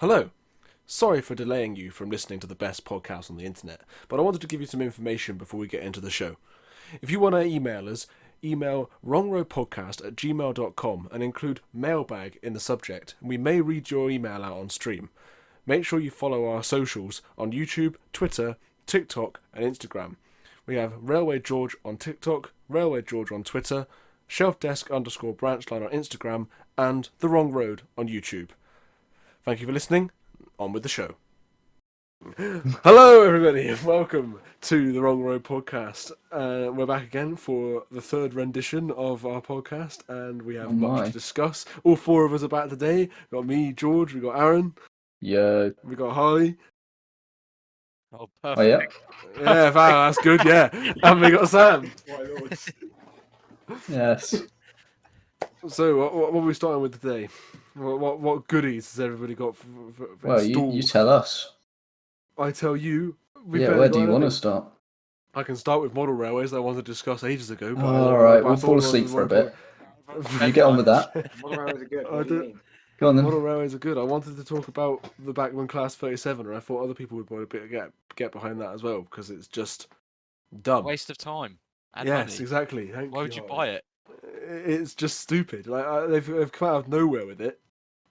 Hello. Sorry for delaying you from listening to the best podcast on the internet, but I wanted to give you some information before we get into the show. If you want to email us, email wrongroadpodcast@gmail.com and include mailbag in the subject, and we may read your email out on stream. Make sure you follow our socials on YouTube, Twitter, TikTok, and Instagram. We have Railway George on TikTok, Railway George on Twitter, shelfdesk_branchline on Instagram, and The Wrong Road on YouTube. Thank you for listening. On with the show. Hello, everybody, and welcome to the Wrong Road podcast. We're back again for the third rendition of our podcast, and we have much to discuss. All four of us are back today. We got me, George. We got Aaron. Yeah. We got Harley. Oh, perfect. Oh, yeah. Yeah, wow, that's good. Yeah, and we got Sam. Yes. So, what are we starting with today? What goodies has everybody got? Well, you tell us. I tell you. Where do you want to start? I can start with model railways that I wanted to discuss ages ago. But All right, we'll fall asleep for a bit. You get on with that. Model railways are good. What do you mean? Go on then. Model railways are good. I wanted to talk about the Bachmann Class 37, and I thought other people would probably get behind that as well, because it's just dumb. Waste of time. And yes, money. exactly. Why would you buy it? It's just stupid. Like they've come out of nowhere with it,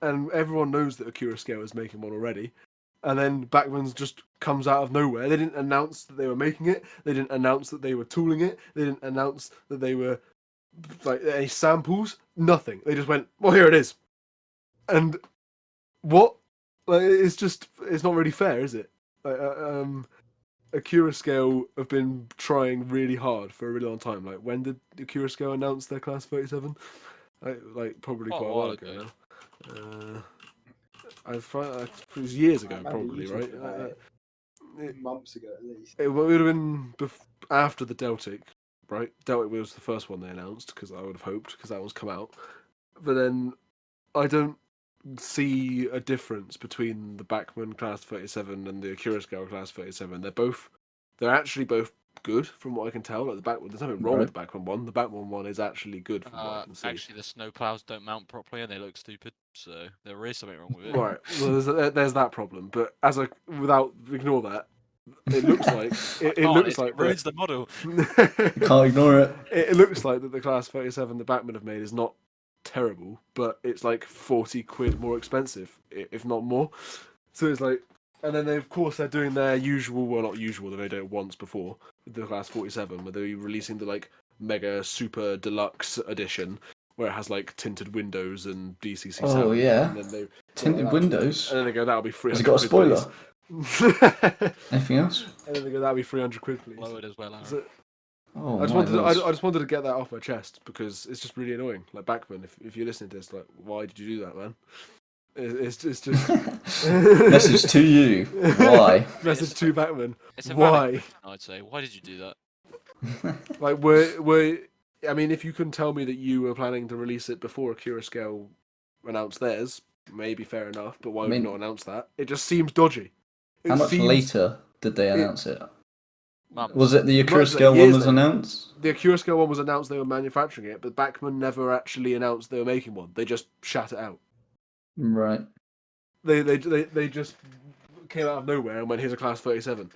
and everyone knows that Acura Scale is making one already. And then Bachmann's just comes out of nowhere. They didn't announce that they were making it. They didn't announce that they were tooling it. They didn't announce that they were like any samples. Nothing. They just went, well, here it is. And what? Like, it's not really fair, is it? Acura Scale have been trying really hard for a really long time. Like, when did Acura Scale announce their Class 37? Like probably quite a while ago now. It was years ago, probably, right? Months ago, at least. It would have been after the Deltic, right? Deltic was the first one they announced, because I would have hoped, because that one's come out. But then I don't see a difference between the Bachmann Class 37 and the Acura Scale Class 37. They're actually both good, from what I can tell. Like there's nothing wrong with the Bachmann one. The Bachmann one is actually good, from what I can see. Actually, the snowplows don't mount properly and they look stupid, so there is something wrong with it. Right. Well, there's that problem. But ignore that. It looks like it ruins the model. Can't ignore it. It looks like that the Class 37 the Bachmann have made is not terrible, but it's like 40 quid more expensive, if not more. So it's like, and then they're doing their usual, well, not usual, they've done it once before with the Class 47, where they're releasing the like mega super deluxe edition where it has like tinted windows and DCC sound. Oh yeah, and then tinted windows. And then they go, that'll be free. Has it got a spoiler? Anything else? And then they go, that'll be 300 quid, please. Lowered as well. So, Oh, I just wanted to get that off my chest, because it's just really annoying. Like, Bachmann, if you're listening to this, like, why did you do that, man? It's just Message to you. Why? Message to Bachmann. It's a Why? question, I'd say. Why did you do that? Like, I mean, if you can tell me that you were planning to release it before Acura Scale announced theirs, maybe fair enough. But why would you not announce that? It just seems dodgy. How much later did they announce it? Months. Was it the Acura Scale one was announced? The Acura Scale one was announced they were manufacturing it, but Bachmann never actually announced they were making one. They just shat it out. Right. They just came out of nowhere and went, here's a Class 37.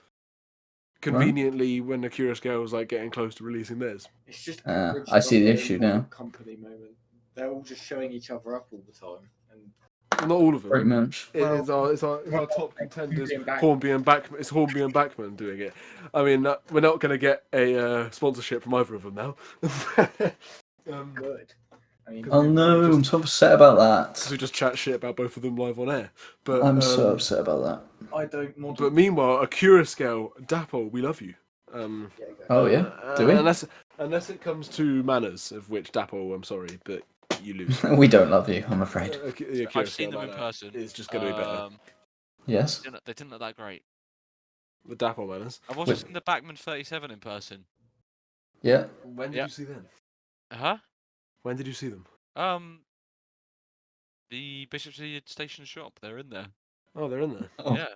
Conveniently, when Acura Scale was like getting close to releasing theirs. It's just I see the issue now. Company moment. They're all just showing each other up all the time, and not all of them. Pretty much. It's our top contenders, Hornby and Bachmann. It's Hornby and Bachmann doing it. I mean, we're not going to get a sponsorship from either of them now. Good. I mean, Oh no, I'm so upset about that. We just chat shit about both of them live on air. But I'm so upset about that. I don't want. But meanwhile, Acura Scale, Dapo, we love you. Oh yeah, do we? Unless it comes to manners, of which Dapo, I'm sorry, but you lose. We don't love you, I'm afraid. I've seen them in person. It's just going to be better. Yes. They didn't look that great. The Dapo manners. I've also seen the Bachmann 37 in person. Yeah. When did you see them? Huh? When did you see them? The Bishopsgate Station shop. They're in there. Oh, they're in there. Oh. Yeah.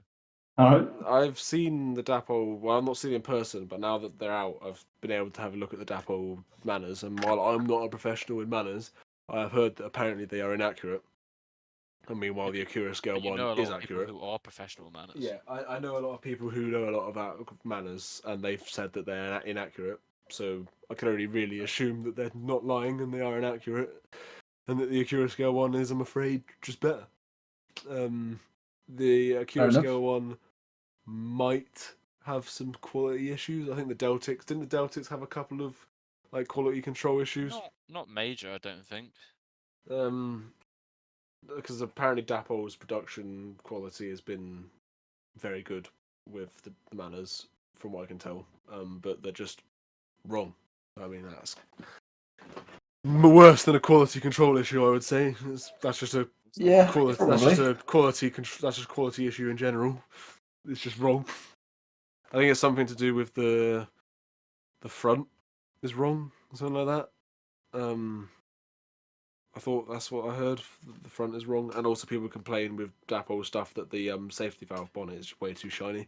Alright. I've seen the Dapo. Well, I've not seen it in person, but now that they're out, I've been able to have a look at the Dapo manners. And while I'm not a professional in manners, I have heard that apparently they are inaccurate. And meanwhile, the Acura Scale But you 1 know a lot is of people accurate. who are professional manners. Yeah, I know a lot of people who know a lot about manners, and they've said that they're inaccurate. So I can only really assume that they're not lying and they are inaccurate, and that the Acura Scale 1 is, I'm afraid, just better. The Fair Acura enough. Scale 1 might have some quality issues. I think the Deltics didn't the Deltics have a couple of like quality control issues. Not major, I don't think. Because apparently Dapol's production quality has been very good with the manners, from what I can tell. But they're just wrong. I mean, that's worse than a quality control issue, I would say. That's just a Yeah, quality. That's probably. just a quality. That's just quality issue in general. It's just wrong. I think it's something to do with the front is wrong, something like that. I thought that's what I heard. The front is wrong, and also people complain with Dapol stuff that the safety valve bonnet is way too shiny.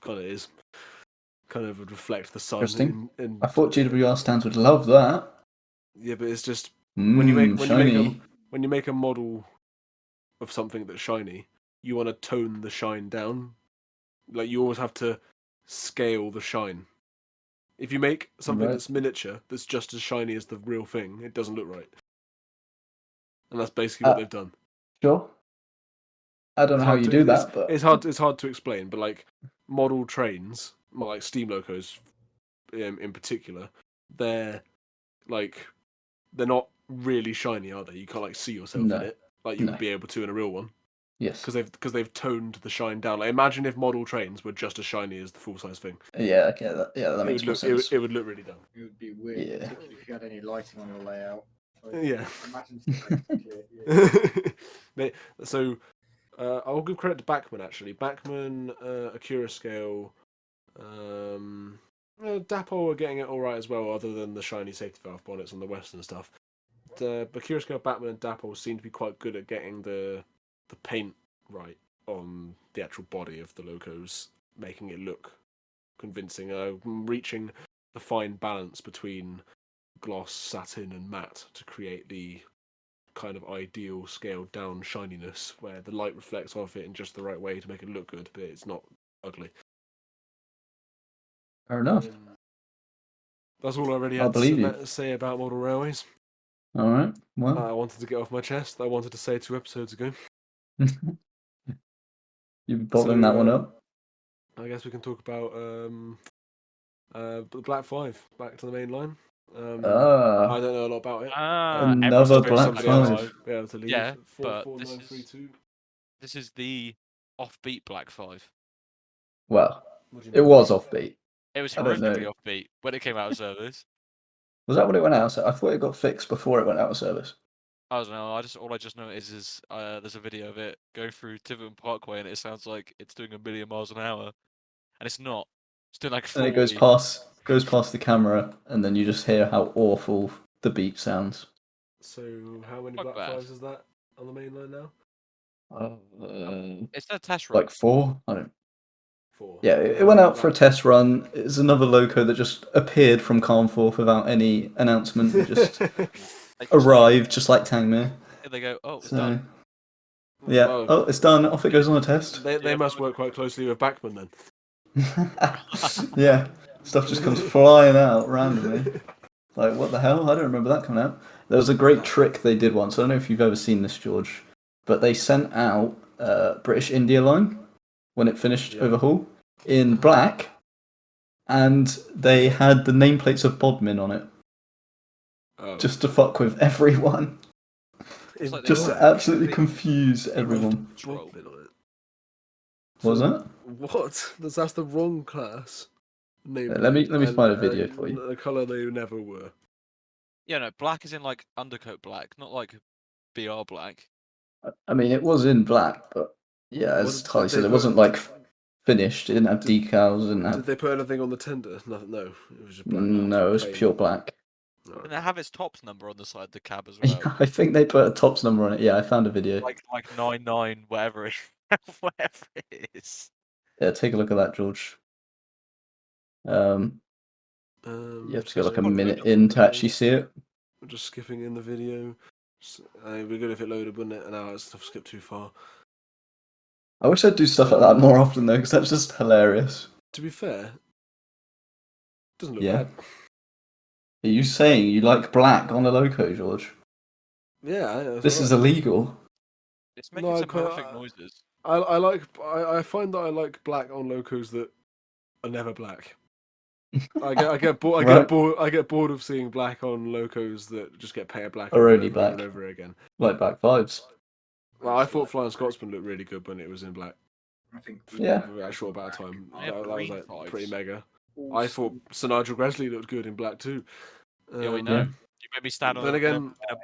Kind of is. Kind of would reflect the sun. Interesting. In I thought GWR stands would love that. yeah, but it's just when you Shiny. make a model of something that's shiny, you want to tone the shine down. Like you always have to scale the shine. If you make something Right. that's miniature, that's just as shiny as the real thing, it doesn't look right. And that's basically what they've done. Sure. I don't know how you do that, but it's hard to explain. But like model trains, like steam locos, in particular, they're not really shiny, are they? You can't like see yourself in No. it like you would be able to in a real one. Yes. Because they've toned the shine down. Like imagine if model trains were just as shiny as the full size thing. Yeah, okay, that makes more sense. It would look really dumb. It would be weird, Yeah. particularly if you had any lighting on your layout. So Yeah. Imagine something clear. So I'll give credit to Bachmann actually. Bachmann, Acura Scale, Dapol are getting it all right as well, other than the shiny safety valve bonnets on the Western stuff. The Acura Scale, Bachmann, and Dapol seem to be quite good at getting the paint right on the actual body of the locos, making it look convincing, reaching the fine balance between gloss, satin, and matte to create the kind of ideal scaled down shininess where the light reflects off it in just the right way to make it look good, but it's not ugly. Fair enough. That's all I really I'll had believe you. to say about model railways. All right. Well, I wanted to get off my chest. I wanted to say 2 episodes ago. you've bottling that one up. I guess we can talk about Black 5, back to the main line. I don't know a lot about it. Another Black 5. Be able to leave. Yeah, 4, but 4, 9, 3, 2. this is the offbeat Black 5. Well, it was offbeat. It was I don't know. horrifically offbeat when it came out of service. Was that when it went out? I thought it got fixed before it went out of service. I don't know. All I just noticed is there's a video of it going through Tiverton Parkway, and it sounds like it's doing 1,000,000 miles an hour, and it's not. It's doing like 40. And it goes past the camera, and then you just hear how awful the beat sounds. So how many Not Black bad. 5s is that on the main line now? It's a test run. Like 4? I don't. 4. Yeah, it went out for a test run. It's another loco that just appeared from Carnforth without any announcement. It just arrived, just like Tangmere. And they go, oh, it's done. Yeah, Well, it's done. Off it goes on a test. They must work quite closely with Bachmann then. Yeah, stuff just comes flying out randomly. Like, what the hell? I don't remember that coming out. There was a great trick they did once. I don't know if you've ever seen this, George, but they sent out British India Line when it finished overhaul in black, and they had the nameplates of Bodmin on it, just to fuck with everyone. Like Just to absolutely confuse everyone. What Was that? What? That's the wrong class. Let me find a video for you. The colour they never were. Yeah, no, black is in like undercoat black, not like BR black. I mean, it was in black, but yeah, as Harley said, it wasn't like finished. It didn't have decals. Did they put anything on the tender? Nothing. No, it was just black. No, it was pure black. And they have its tops number on the side of the cab as well. I think they put a tops number on it. Yeah, I found a video. Like 99 whatever whatever it is. Yeah, take a look at that, George. You have to go like a minute in to actually see it. We're just skipping in the video. It'd be good if it loaded, wouldn't it? And now it's skipped too far. I wish I'd do stuff like that more often though, because that's just hilarious. To be fair, it doesn't look Yeah. bad. Are you saying you like black on a loco, George? Yeah, This is illegal. It's making some horrific noises. I find that I like black on locos that are never black. I get bored. I get bored of seeing black on locos that just get painted black Or over only and over and black. over again. Like Black Fives. Well, I thought Flying Scotsman looked really good when it was in black. I think Yeah. For a short amount of time. They have That was green like fives. pretty mega. all I thought Sir Nigel Gresley looked good in black too. Yeah, we know. Yeah. You made me stand Then on again,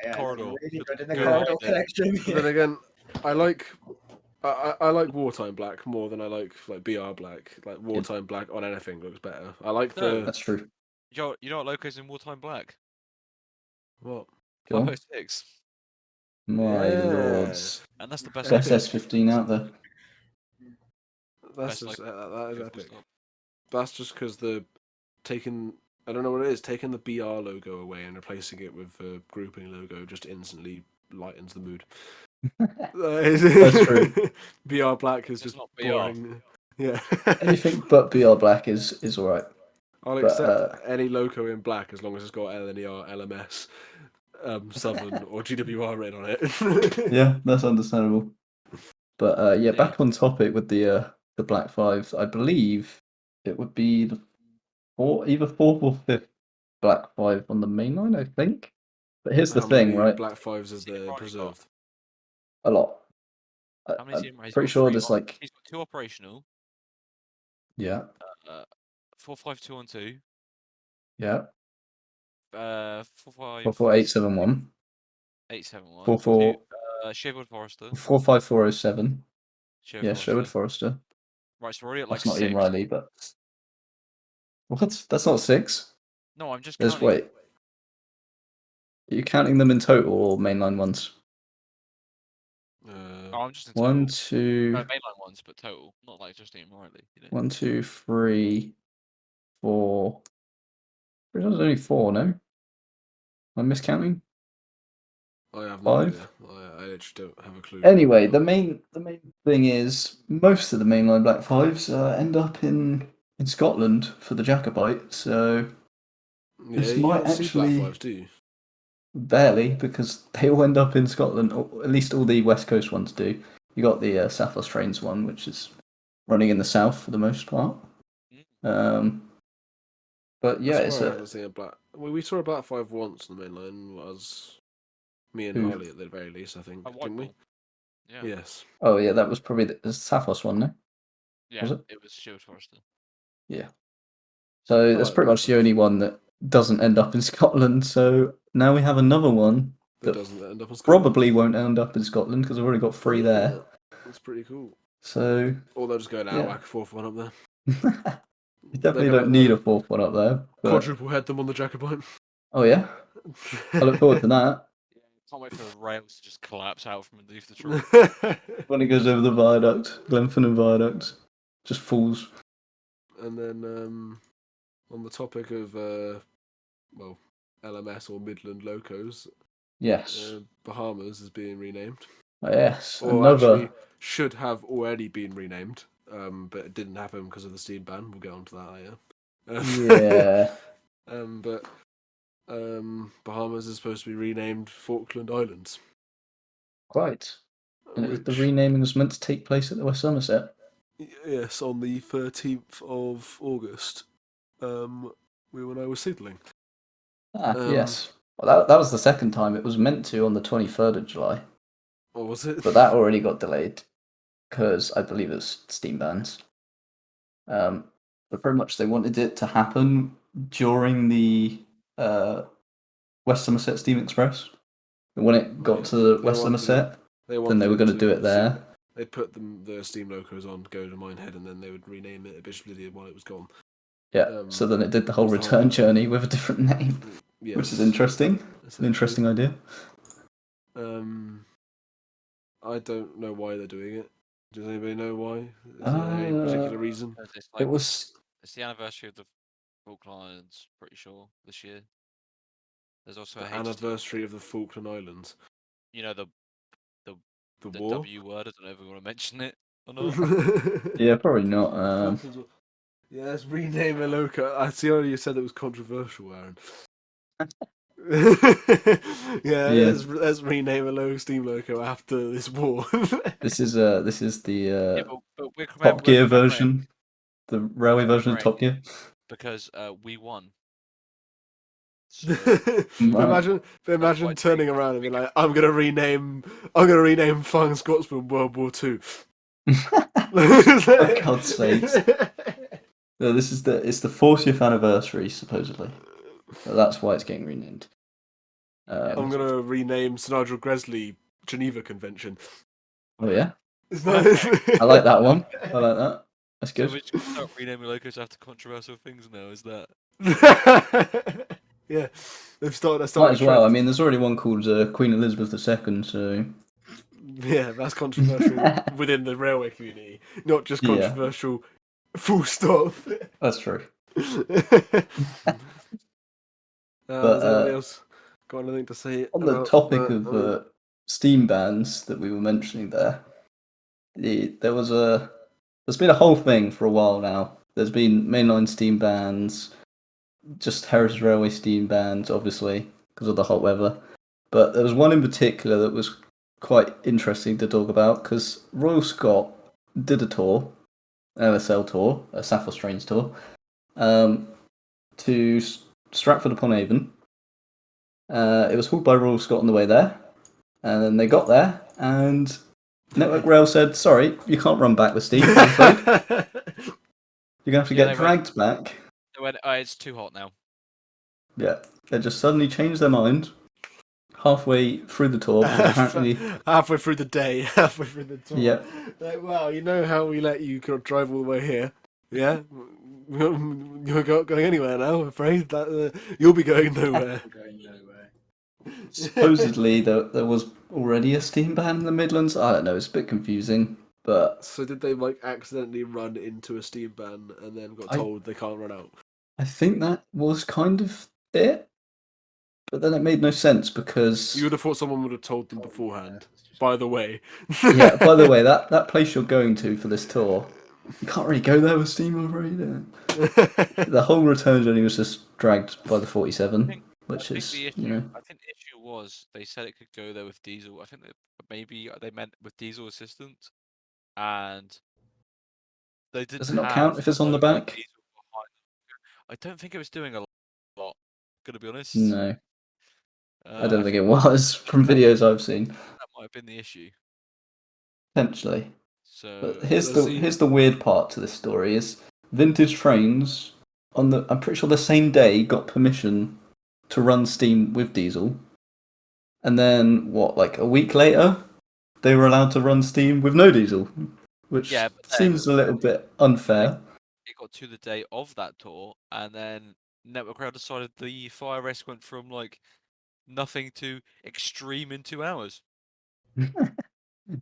in a corridor. really with good in the the go corridor light there. connection. But then again, I like wartime black more than I like BR black. Like wartime black on anything looks better. I like No. That's true. You know what loco's in wartime black? what? Go on. 506. My Yeah. lords. And that's the best Best Epic. S15 out there. That's Best, just that is full epic. stop. That's just because I don't know what it is, taking the BR logo away and replacing it with the grouping logo just instantly lightens the mood. That's true. BR black is It's just not BR. boring. Yeah. Anything but BR black is alright. I'll But, accept any logo in black as long as it's got LNER, LMS, Southern, or GWR written on it. Yeah, that's understandable. But yeah, Yeah. back on topic with the Black Fives. I believe it would be either fourth or fifth Black Five on the mainline, I think. But here's the How thing, many right? black fives is See if there Riley got- preserved? A lot. How many I'm CM he's pretty got? sure Three. there's like He's got 2 operational. yeah, 45212. yeah, 45871. 44871, 871. Sherwood Forester. 45407. Sherwood Yeah, Forester. Sherwood Forester. Right, so we're already at like That's not 6. Ian Riley, but what? That's not 6. No, I'm just There's counting. wait. Are you counting them in total or mainline ones? Oh, I'm just in total. 1, No, 2, mainline ones, but total. Not like just Ian Riley. You know? 1, 2, 3, 4. There's only 4, no? I'm miscounting. I have no 5. idea. I actually don't have a clue. Anyway, the main thing is most of the mainline Black Fives end up in Scotland for the Jacobite. So Yeah, this you might don't see black actually fives, do you? barely, because they all end up in Scotland, or at least all the West Coast ones do. You got the South West Trains one, which is running in the south for the most part. But yeah, I it's swear I haven't seen a black. Well, we saw a black five once on the mainline. Was me and Who? Harley at the very least, I think, A didn't we? Whitehall. Yeah. Yes. oh yeah, that was probably the South West one, no? Yeah, Was it? it was Sherwood Forester. Yeah. So that's like pretty Black much the Fives. only one that doesn't end up in Scotland. So now we have another one That that doesn't end up on Scotland. probably won't end up in Scotland because I've already got 3 there. That's pretty cool. So Or they'll just go now, yeah. whack a fourth one up there. you definitely don't need a 4th one up there. But... quadruple head them on the Jacobite. Oh yeah, I look forward to that. Can't wait for the rails to just collapse out from underneath the truck. When it goes over the viaduct, Glenfinnan Viaduct, just falls. And then on the topic of LMS or Midland locos, Yes, Bahamas is being renamed. yes, Or another. actually should have already been renamed, but it didn't happen because of the steam ban. We'll get on to that later. Yeah, But Bahamas is supposed to be renamed Falkland Islands. quite. And the Which, renaming was meant to take place at the West Somerset. yes, on the 13th of August, when I was signalling. Yes. Well, that was the second time. It was meant to on the 23rd of July. Or was it? But that already got delayed because I believe it was steam bans. But pretty much they wanted it to happen during the West Somerset Steam Express. And when it got to the West Somerset, then they were going to do it there. They'd put the steam locos on, go to Minehead, and then they would rename it at Bishop Lydia while it was gone. Yeah, so then it did the whole return journey with a different name, yes. which is interesting. It's an interesting idea. I don't know why they're doing it. Does anybody know why? Is there any particular reason? It's the anniversary of the Falkland Islands, pretty sure, this year. There's also The anniversary of the Falkland Islands. you know, the war. W word. I don't know if we want to mention it or not. Yeah, probably not. Yeah, let's rename a loco. I see how you said it was controversial, Aaron. Yeah, Yeah. let's rename a Steam loco after this war. This is the Yeah, but we're Top Gear commemorating version, the railway version of Top Gear. because we won. So Wow. Imagine turning around and being like, I'm gonna rename Flying Scotsman World War Two. For God's sakes. No, it's the 40th anniversary supposedly. So that's why it's getting renamed. I'm gonna rename Sir Nigel Gresley Geneva Convention. Oh yeah, Isn't that- I like that one. I like that. That's So good. we're just gonna start renaming locos after controversial things now. Is that? Yeah, they've started. Might as well. I mean, there's already one called Queen Elizabeth II. So yeah, that's controversial within the railway community, not just Yeah. controversial. Full stop. that's true. Has anybody else got anything to say On the about topic that? of Steam bans that we were mentioning there's been a whole thing for a while now. There's been mainline Steam bans, just Heritage Railway Steam bans, obviously because of the hot weather. But there was one in particular that was quite interesting to talk about because Royal Scot did a tour, an LSL tour, a Sappho Strains tour, to Stratford upon Avon. It was hauled by Royal Scot on the way there, and then they got there, and Network Rail said, "Sorry, you can't run back the steam. I'm afraid. You're gonna have to get dragged back." They went, it's too hot now. Yeah, they just suddenly changed their mind halfway through the tour because apparently halfway through the day, halfway through the tour. Yeah. Like, wow, you know how we let you drive all the way here? Yeah, you're not going anywhere now. I'm afraid that you'll be going nowhere. Going nowhere. supposedly there was already a steam ban in the Midlands. I don't know, it's a bit confusing, but So did they like accidentally run into a steam ban and then got told they can't run out? I think that was kind of it. But then it made no sense because You would have thought someone would have told them beforehand. By the way. yeah. By the way, that place you're going to for this tour, you can't really go there with steam already. The whole return journey was just dragged by the 47, which is the issue, you know. I think the issue was they said it could go there with diesel. I think that maybe they meant with diesel assistance, and they didn't. Does it not count if it's on the low, like, back? diesel behind them. I don't think it was doing a lot. Gonna be honest. No, I don't think think it was from videos I've seen. that might have been the issue. Potentially. So But here's the weird part to this story is Vintage Trains I'm pretty sure the same day got permission to run steam with diesel. And then like a week later they were allowed to run steam with no diesel, which seems a little bit unfair. it got to the day of that tour, and then Network Rail decided the fire risk went from like nothing to extreme in 2 hours.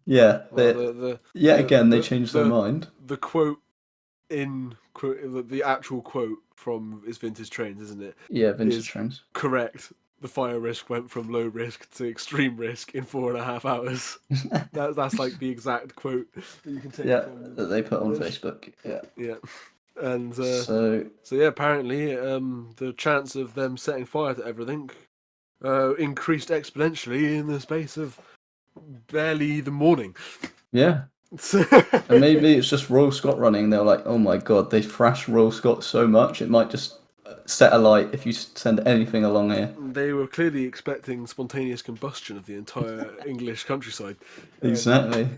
Yeah, well, they changed their mind. The quote the actual quote from is Vintage Trains, isn't it? Yeah, Vintage Trains. Correct. The fire risk went from low risk to extreme risk in 4.5 hours. That's like the exact quote that you can take. Yeah, from that they put on Facebook. Yeah. Yeah. And so yeah, apparently the chance of them setting fire to everything increased exponentially in the space of barely the morning. Yeah. And maybe it's just Royal Scot running. They're like, oh my god, they thrash Royal Scot so much, it might just set alight if you send anything along here. They were clearly expecting spontaneous combustion of the entire English countryside. Exactly.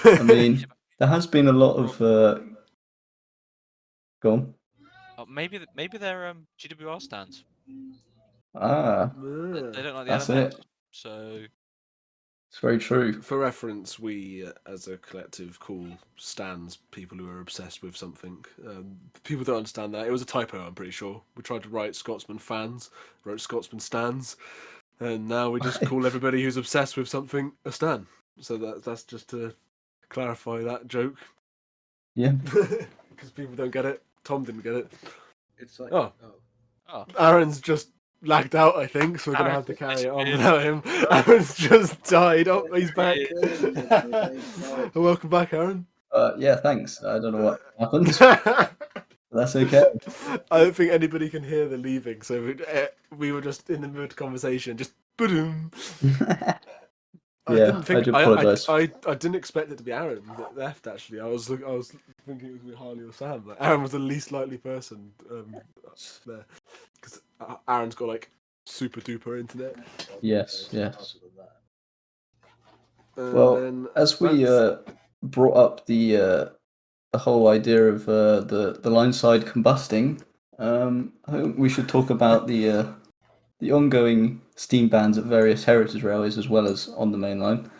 I mean, there has been a lot of. Go on. Maybe they're GWR stands. Ah, They don't like the that's elements, it. so It's very true. For reference, we as a collective call stands people who are obsessed with something. People don't understand that. It was a typo, I'm pretty sure. We tried to write Scotsman fans, wrote Scotsman stands, and now we just call everybody who's obsessed with something a stan. So that's just to clarify that joke. Yeah. Because people don't get it. Tom didn't get it. It's like Oh. Oh. Aaron's just lagged out, I think, so we're gonna have Aaron's to just carry it on disappeared. without him. Aaron's just died. Oh, he's back. Yeah. Welcome back, Aaron. Yeah, thanks. I don't know what happened. That's okay. I don't think anybody can hear the leaving, so we were just in the mid conversation, just boom. I Yeah, didn't think I do apologise. I didn't expect it to be Aaron that left. Actually, I was thinking it was gonna be Harley or Sam. Like, Aaron was the least likely person there because Aaron's got like super duper internet. Yes, yes. And Well, then as we that's- brought up the whole idea of the line side combusting, I think we should talk about the ongoing steam bans at various heritage railways as well as on the main line.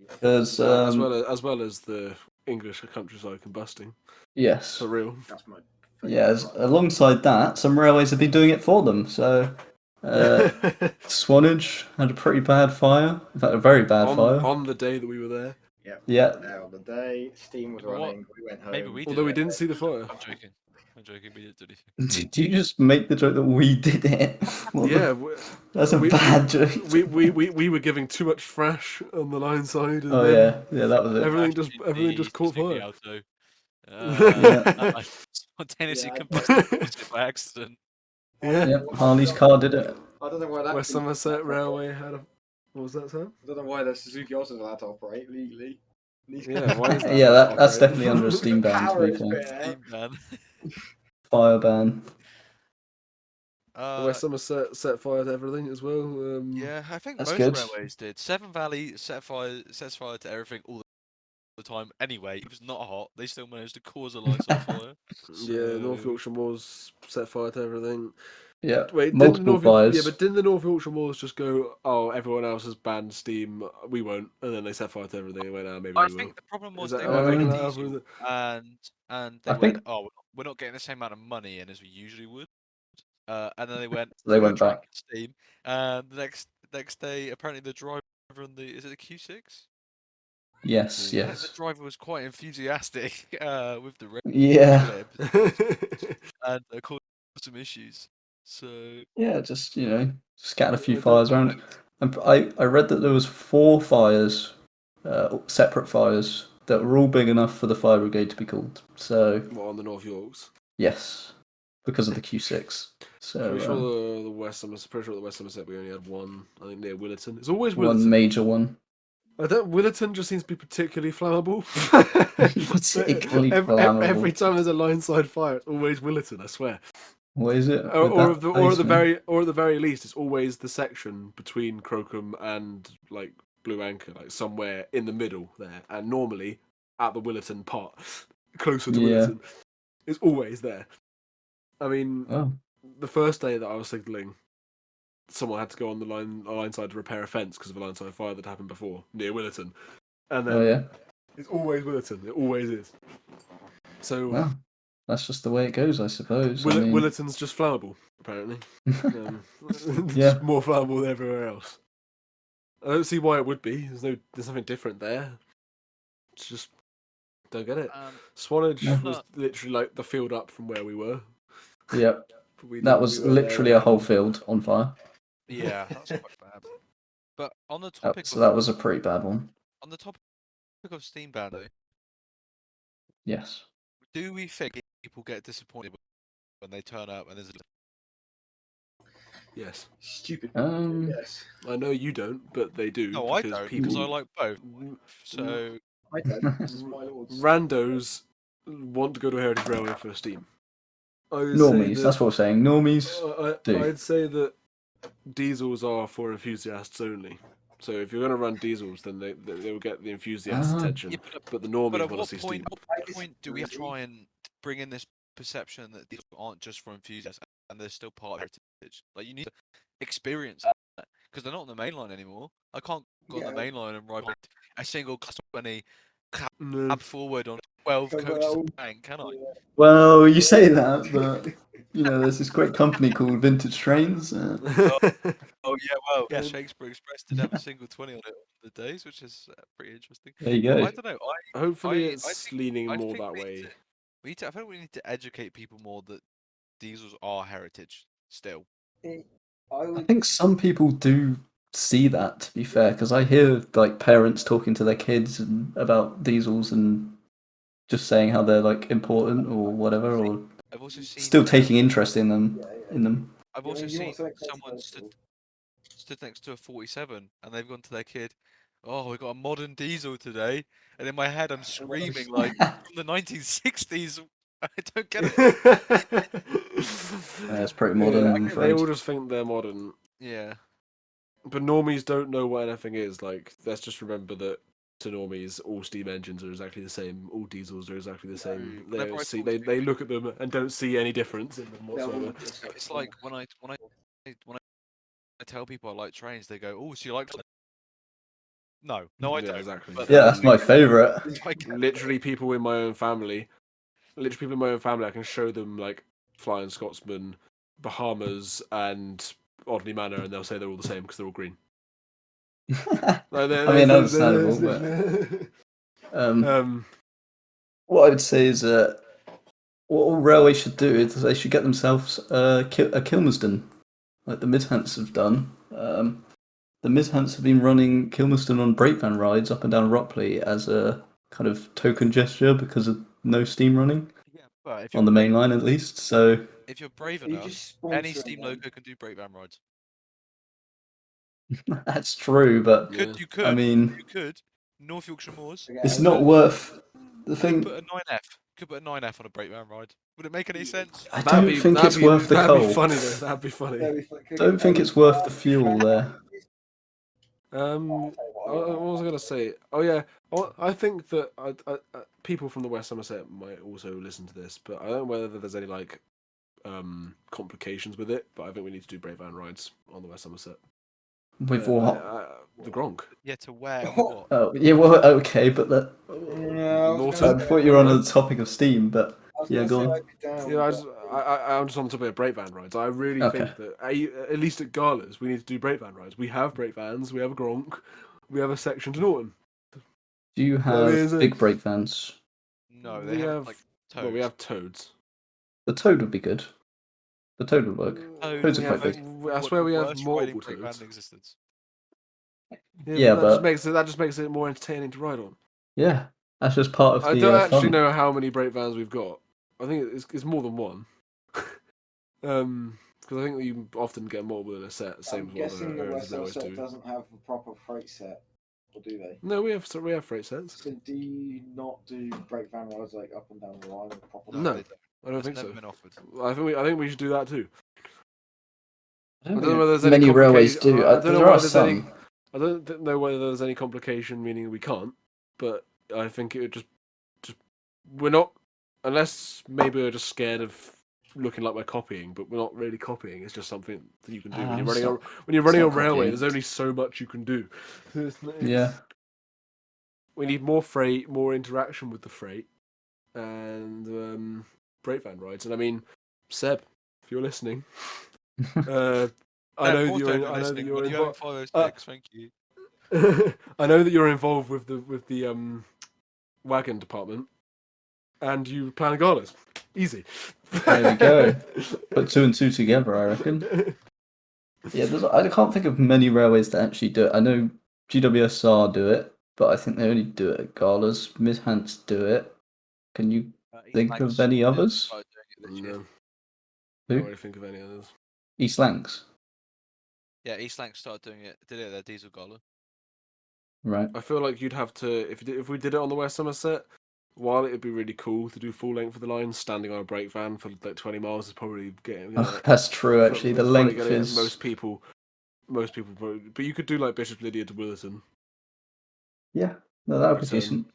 Because as well as the English countryside combusting yes, for real. That's my alongside that, some railways have been doing it for them. So Swanage had a pretty bad fire, in fact, a very bad fire. on the day that we were there. Yeah. There on the day, steam was You know what? running. We went home. Maybe we did. Although we it. didn't see the fire. I'm joking. We didn't do anything. Did you just make the joke that we did it? Yeah, That's a we- bad joke. we were giving too much fresh on the line side, and Oh then yeah, that was it. everything just caught fire. Alto. Yeah. I spontaneously Yeah. combusted by accident. Yeah. Yep, Harley's car did it. I don't know why that. West Somerset Railway had a. What was that, Sam? I don't know why the Suzuki Alto's allowed to operate legally. Yeah, why is that? Yeah, that's operating? definitely under a steam ban. To Power be is fair, there. Steam ban. fire ban. West Somerset set fire to everything as well. Yeah, I think That's most good. railways did. Severn Valley sets fire to everything all the time. Anyway, it was not hot. They still managed to cause a line side fire. Yeah, North So- Yorkshire Moors set fire to everything. Yeah, Wait, multiple fires. Yeah, but didn't the North Yorkshire Moors just go, "Oh, everyone else has banned steam, we won't," and then they set fire to everything and went, "Ah, maybe I we will." think the problem was Is that they am I were making running that up, or is diesel, it- and they I went, think- "Oh, we're not getting the same amount of money in as we usually would." And then they went, They "We're went gonna try and back. get steam." And the next day, apparently the driver on is it the Q6? Yes, Yeah, the yes. driver was quite enthusiastic with the Yeah, relay and caused some issues. So yeah. Just scatter a few I don't- fires around. And I read that there was 4 fires, separate fires that were all big enough for the fire brigade to be called. So What, on the North Yorks? yes, because of the Q6. So Pretty sure the West Somerset. Pretty sure the West Somerset we only had one. I think near Willerton. It's always one Willerton. major one. I don't. Willerton just seems to be particularly flammable. Particularly flammable. Every time there's a line side fire, it's always Willerton. I swear. What is it? Or at the very least, it's always the section between Crocombe and like Blue Anchor, like somewhere in the middle there, and normally at the Willerton part, closer to Yeah. Willerton, it's always there. I mean, Oh, the first day that I was signalling, someone had to go on the line side to repair a fence because of a line side fire that happened before near Willerton, and then oh yeah. it's always Willerton. It always is. So Well, that's just the way it goes, I suppose. I mean, Willerton's just flammable, apparently. Yeah. Just more flammable than everywhere else. I don't see why it would be. There's nothing different there. It's just don't get it. Swanage No. was literally like the field up from where we were. yeah, that was literally a whole field on fire. yeah, that's quite bad. But on the That, topic so that was a pretty bad one. on the topic of steam ban, though, Yes. do we think people get disappointed when they turn up and there's Yes, Stupid. Yes. I know you don't, but they do. No, I because don't, people, because I like both. So I don't. This is my lord's. randos want to go to a heritage railway for steam. I would say Normies, that- that's what we're saying. Normies. do. I'd say that diesels are for enthusiasts only. So if you're going to run diesels, then they will get the enthusiasts' Ah. attention. Yeah, But the but normies at want to what see point, steam. at what point do we try and bring in this perception that these aren't just for enthusiasts and they're still part of heritage? Like you need to experience that because they're not on the main line anymore. I can't go on the main line and ride a single class 20 No. cab forward on 12 coaches of bank, can I? Well, you say that, but there's this great company called Vintage Trains. Oh yeah, well, yeah, Shakespeare Express did have a single 20 on it on the days, which is pretty interesting. There you But go. I don't know. Hopefully, I it's think- leaning I more think that we way. need to, I think we need to educate people more that diesels are heritage still. I think some people do see that, to be fair, because I hear like parents talking to their kids about diesels and just saying how they're like important or whatever, or I've also seen still taking interest in them. Yeah. In them. I've Yeah, I also mean, you seen want something someone controversial. stood next to a 47 and they've gone to their kid, "Oh, we got a modern diesel today," and in my head I'm screaming like from the 1960s. I don't get it. It's pretty modern, I'm They afraid. all just think they're modern. Yeah. But normies don't know what anything is. Like, let's just remember that to normies, all steam engines are exactly the same. All diesels are exactly the same. They Whenever I see, talk to they people, look at them and don't see any difference in them They're all whatsoever. just it's like when I tell people I like trains, they go, "Oh, so you like?" No, no, I Yeah, don't. exactly. But Yeah, And that's my favourite. I get literally, people in my own family, I can show them like Flying Scotsman, Bahamas, and Oddly Manor, and they'll say they're all the same because they're all green. Like, I mean, understandable, but um, what I would say is what all railways should do is they should get themselves a Kilmersdon, like the Midhants have done. The Midhants have been running Kilmersdon on breakvan rides up and down Ropley as a kind of token gesture because of no steam running yeah, but on the main line at least. So if you're brave You enough, just any sponsor steam them. loco can do breakdown rides. that's true, but yeah. You I could, mean, you could. North Yorkshire Moors. Okay, it's as not a- worth the Could thing. put a 9F. Could put a 9F on a breakdown ride. Would it make any sense? I don't think it's worth the that'd be coal. funny though. That'd be funny. Don't think it's worth the fuel there. What was I gonna say? Oh yeah, I think that people from the West Somerset might also listen to this, but I don't know whether there's any like complications with it. But I think we need to do brake van rides on the West Somerset. With what? The Gronk. Yeah, to where and what? Oh, yeah, well, okay, but No, I was Norton? gonna I say, thought you were on the topic of steam, but I was yeah, gonna go say on. I'd be down, Yeah, but I'm just on top of brake van rides. I really Okay. think that at least at galas we need to do brake van rides. We have brake vans, we have a Gronk, we have a section to Norton. Do you I mean, have big brake vans? No, they we have have like well, we toads. have toads. The Toad would be good. The Toad would work. Toads Toads We are are quite have. the, big. I what, swear the we have worst riding multiple brake van toads. in existence. Yeah, Yeah, but but that just makes it more entertaining to ride on. yeah, that's just part of I the don't actually fun. know how many brake vans we've got. I think it's more than one. Because I think you often get multiple in a set, same I'm as what guessing the other West railways Somerset do. doesn't have a proper freight set, or do they? No, we have freight sets. So do you not do brake van rides like up and down the line with proper? No, No, they don't. I don't That's think never so. been offered. I think we should do that too. I I don't don't know think whether there's any many railways complication. do. I don't know There are whether there's any. some. I don't know whether there's any complication, meaning we can't. But I think it would just we're not, unless maybe we're just scared of looking like we're copying. But we're not really copying. It's just something that you can do when you're running it's a not railway. copying. There's only so much you can do. Yeah. We need more freight, more interaction with the freight, and brake van rides. And I mean, Seb, if you're listening, I know that you're. I know that listening, you're but you having involved. 506, thank you. I know that you're involved with the wagon department, and you plan galas. Easy. There we go. Put two and two together, I reckon. Yeah, I can't think of many railways that actually do it. I know GWSR do it, but I think they only do it at galas. Midhants do it. Can you East think of Lancs any others? started doing it this year. No, Who? can't really think of any others. East Lancs. Yeah, East Lancs started doing it. Did it at their diesel gala. Right. I feel like you'd have to if we did it on the West Somerset. While it'd be really cool to do full length of the line, standing on a brake van for like 20 miles is probably getting. Oh, that's true. Actually, the probably length is. most people. Probably, but you could do like Bishop Lydia to Willerton. Yeah, no, that would be Return. decent.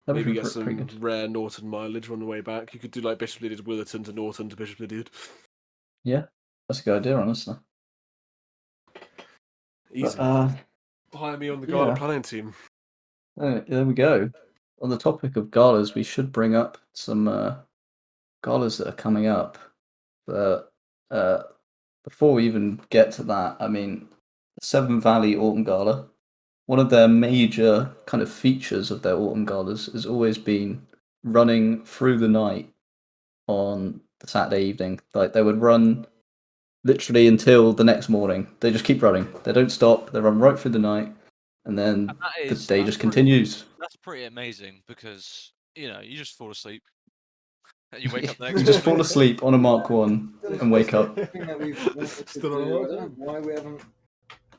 That would Maybe be get pretty some good. rare Norton mileage on the way back. You could do like Bishop Lydia to Willerton to Norton to Bishop Lydia. Yeah, that's a good idea, honestly. Easy. But, hire me on the gala yeah. planning team. There we go. On the topic of galas, we should bring up some galas that are coming up. But before we even get to that, I mean, the Severn Valley Autumn Gala, one of their major kind of features of their autumn galas has always been running through the night on the Saturday evening. Like they would run literally until the next morning. They just keep running. They don't stop. They run right through the night, and then the day just continues. That's pretty amazing because you just fall asleep and you wake up the You next just morning. fall asleep on a Mark 1 and wake up. Thing that we've wanted to Still on do. a I don't know why we haven't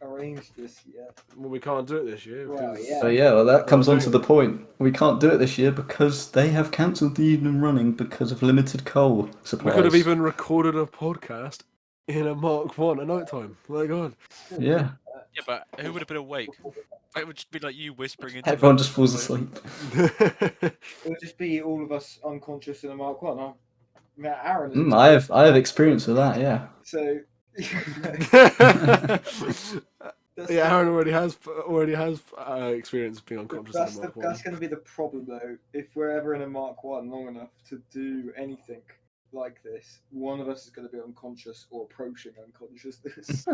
arranged this yet. Well, we can't do it this year. Well, because- yeah. So yeah, well that comes Oh, on to the point. We can't do it this year because they have cancelled the evening running because of limited coal supplies. We could have even recorded a podcast in a Mark 1 at night time. My God. Yeah, Yeah, but who would have been awake? It would just be like you whispering into everyone the just falls microphone. asleep. It would just be all of us unconscious in a Mark 1. Huh? Now, Aaron is I have experience with that. Yeah. so. Yeah, Aaron already has experience of being unconscious in That's a Mark 1. going to be the problem though. If we're ever in a Mark 1 long enough to do anything like this, one of us is going to be unconscious or approaching unconsciousness.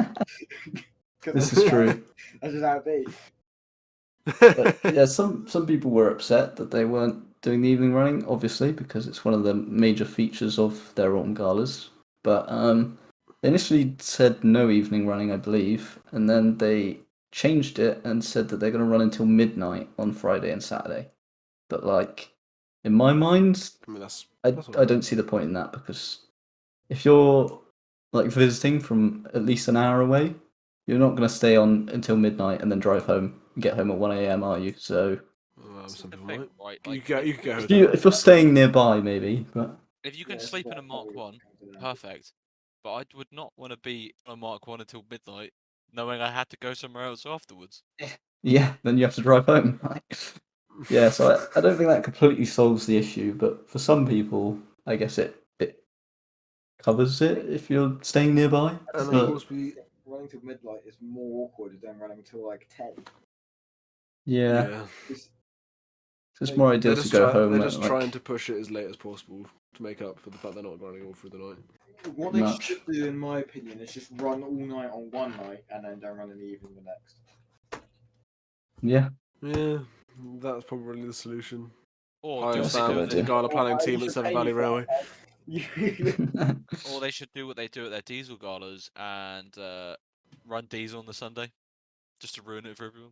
This is true. That's just how it be. But yeah, some people were upset that they weren't doing the evening running, obviously, because it's one of the major features of their autumn galas. But they initially said no evening running, I believe, and then they changed it and said that they're going to run until midnight on Friday and Saturday. But like, in my mind, I mean, that's I alright. don't see the point in that, because if you're like visiting from at least an hour away, you're not going to stay on until midnight and then drive home and get home at 1 a.m., are you? So This is Some the people thing, might. right? You Like, can go if you're staying nearby, maybe. But if you can Yeah, sleep in a that's Mark how we 1, come to that. perfect. But I would not want to be on a Mark 1 until midnight, knowing I had to go somewhere else afterwards. yeah, then you have to drive home. Yeah, so I don't think that completely solves the issue, but for some people, I guess it covers it if you're staying nearby. And of But course, running till midnight is more awkward than running till like 10. yeah, It's, it's more ideal to go home They're at just like trying to push it as late as possible to make up for the fact they're not running all through the night. what they Much. should do, in my opinion, is just run all night on one night and then don't run in the evening the next. Yeah. Yeah, that's probably the solution. Or Hire do That's a what Sam they good do and at the idea. gala planning team at Seven Valley Railway. or they should do what they do at their diesel galas and run diesel on the Sunday, just to ruin it for everyone.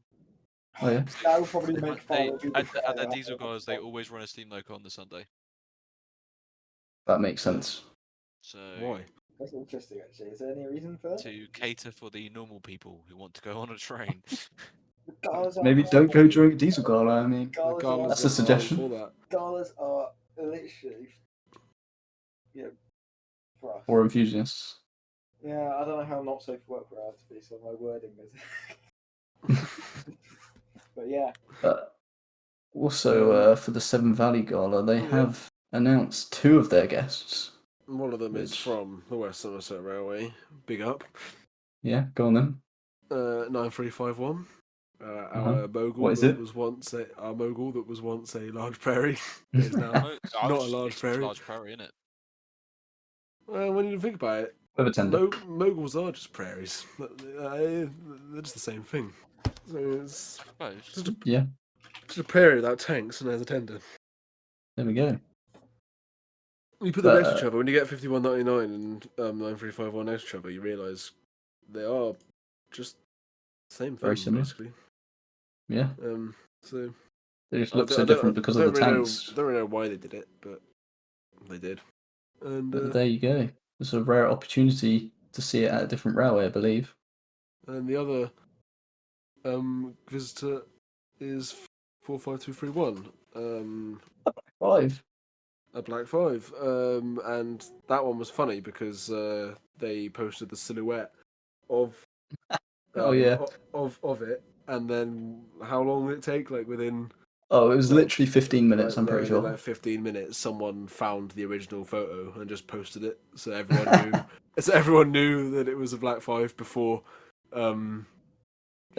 Oh yeah. That would probably make They, fun of at their diesel galas, they always run a steam loco on the Sunday. That makes sense. So Why? That's interesting, actually. Is there any reason for that? to cater for the normal people who want to go on a train. Galas are Maybe don't go during a diesel gala. I mean, The galas That's a are suggestion. for that. Galas are literally, for us. or enthusiasts. Yeah, I don't know how not safe work we're allowed to be, so my wording is. But yeah. But also, for the Seven Valley Gala, they have announced two of their guests. One of them is Which- from the West Somerset Railway. Big up. Yeah, go on then. 9351. Our mogul What is that it? was once a large prairie is now not a large prairie. Large prairie, innit? Well, when you think about it, With a tender. moguls are just prairies. They're just the same thing. So it's I suppose. Yeah, just a prairie without tanks and there's a tender. there we go. You put them next to But, each other. When you get 5199 and 9351 next to each other, you realise they are just the same Very thing, similar. basically. Yeah, So they just look so different because of the tanks. I don't really know why they did it, but they did. And But there you go. It's a rare opportunity to see it at a different railway, I believe. the other visitor is 45231. 5. A Black 5. And that one was funny because they posted the silhouette of Oh, yeah. of it, and then how long did it take? Like within Oh, it was like, literally 15 minutes, I'm pretty within, sure. like 15 minutes, someone found the original photo and just posted it, so everyone knew. So everyone knew that it was a Black 5 before They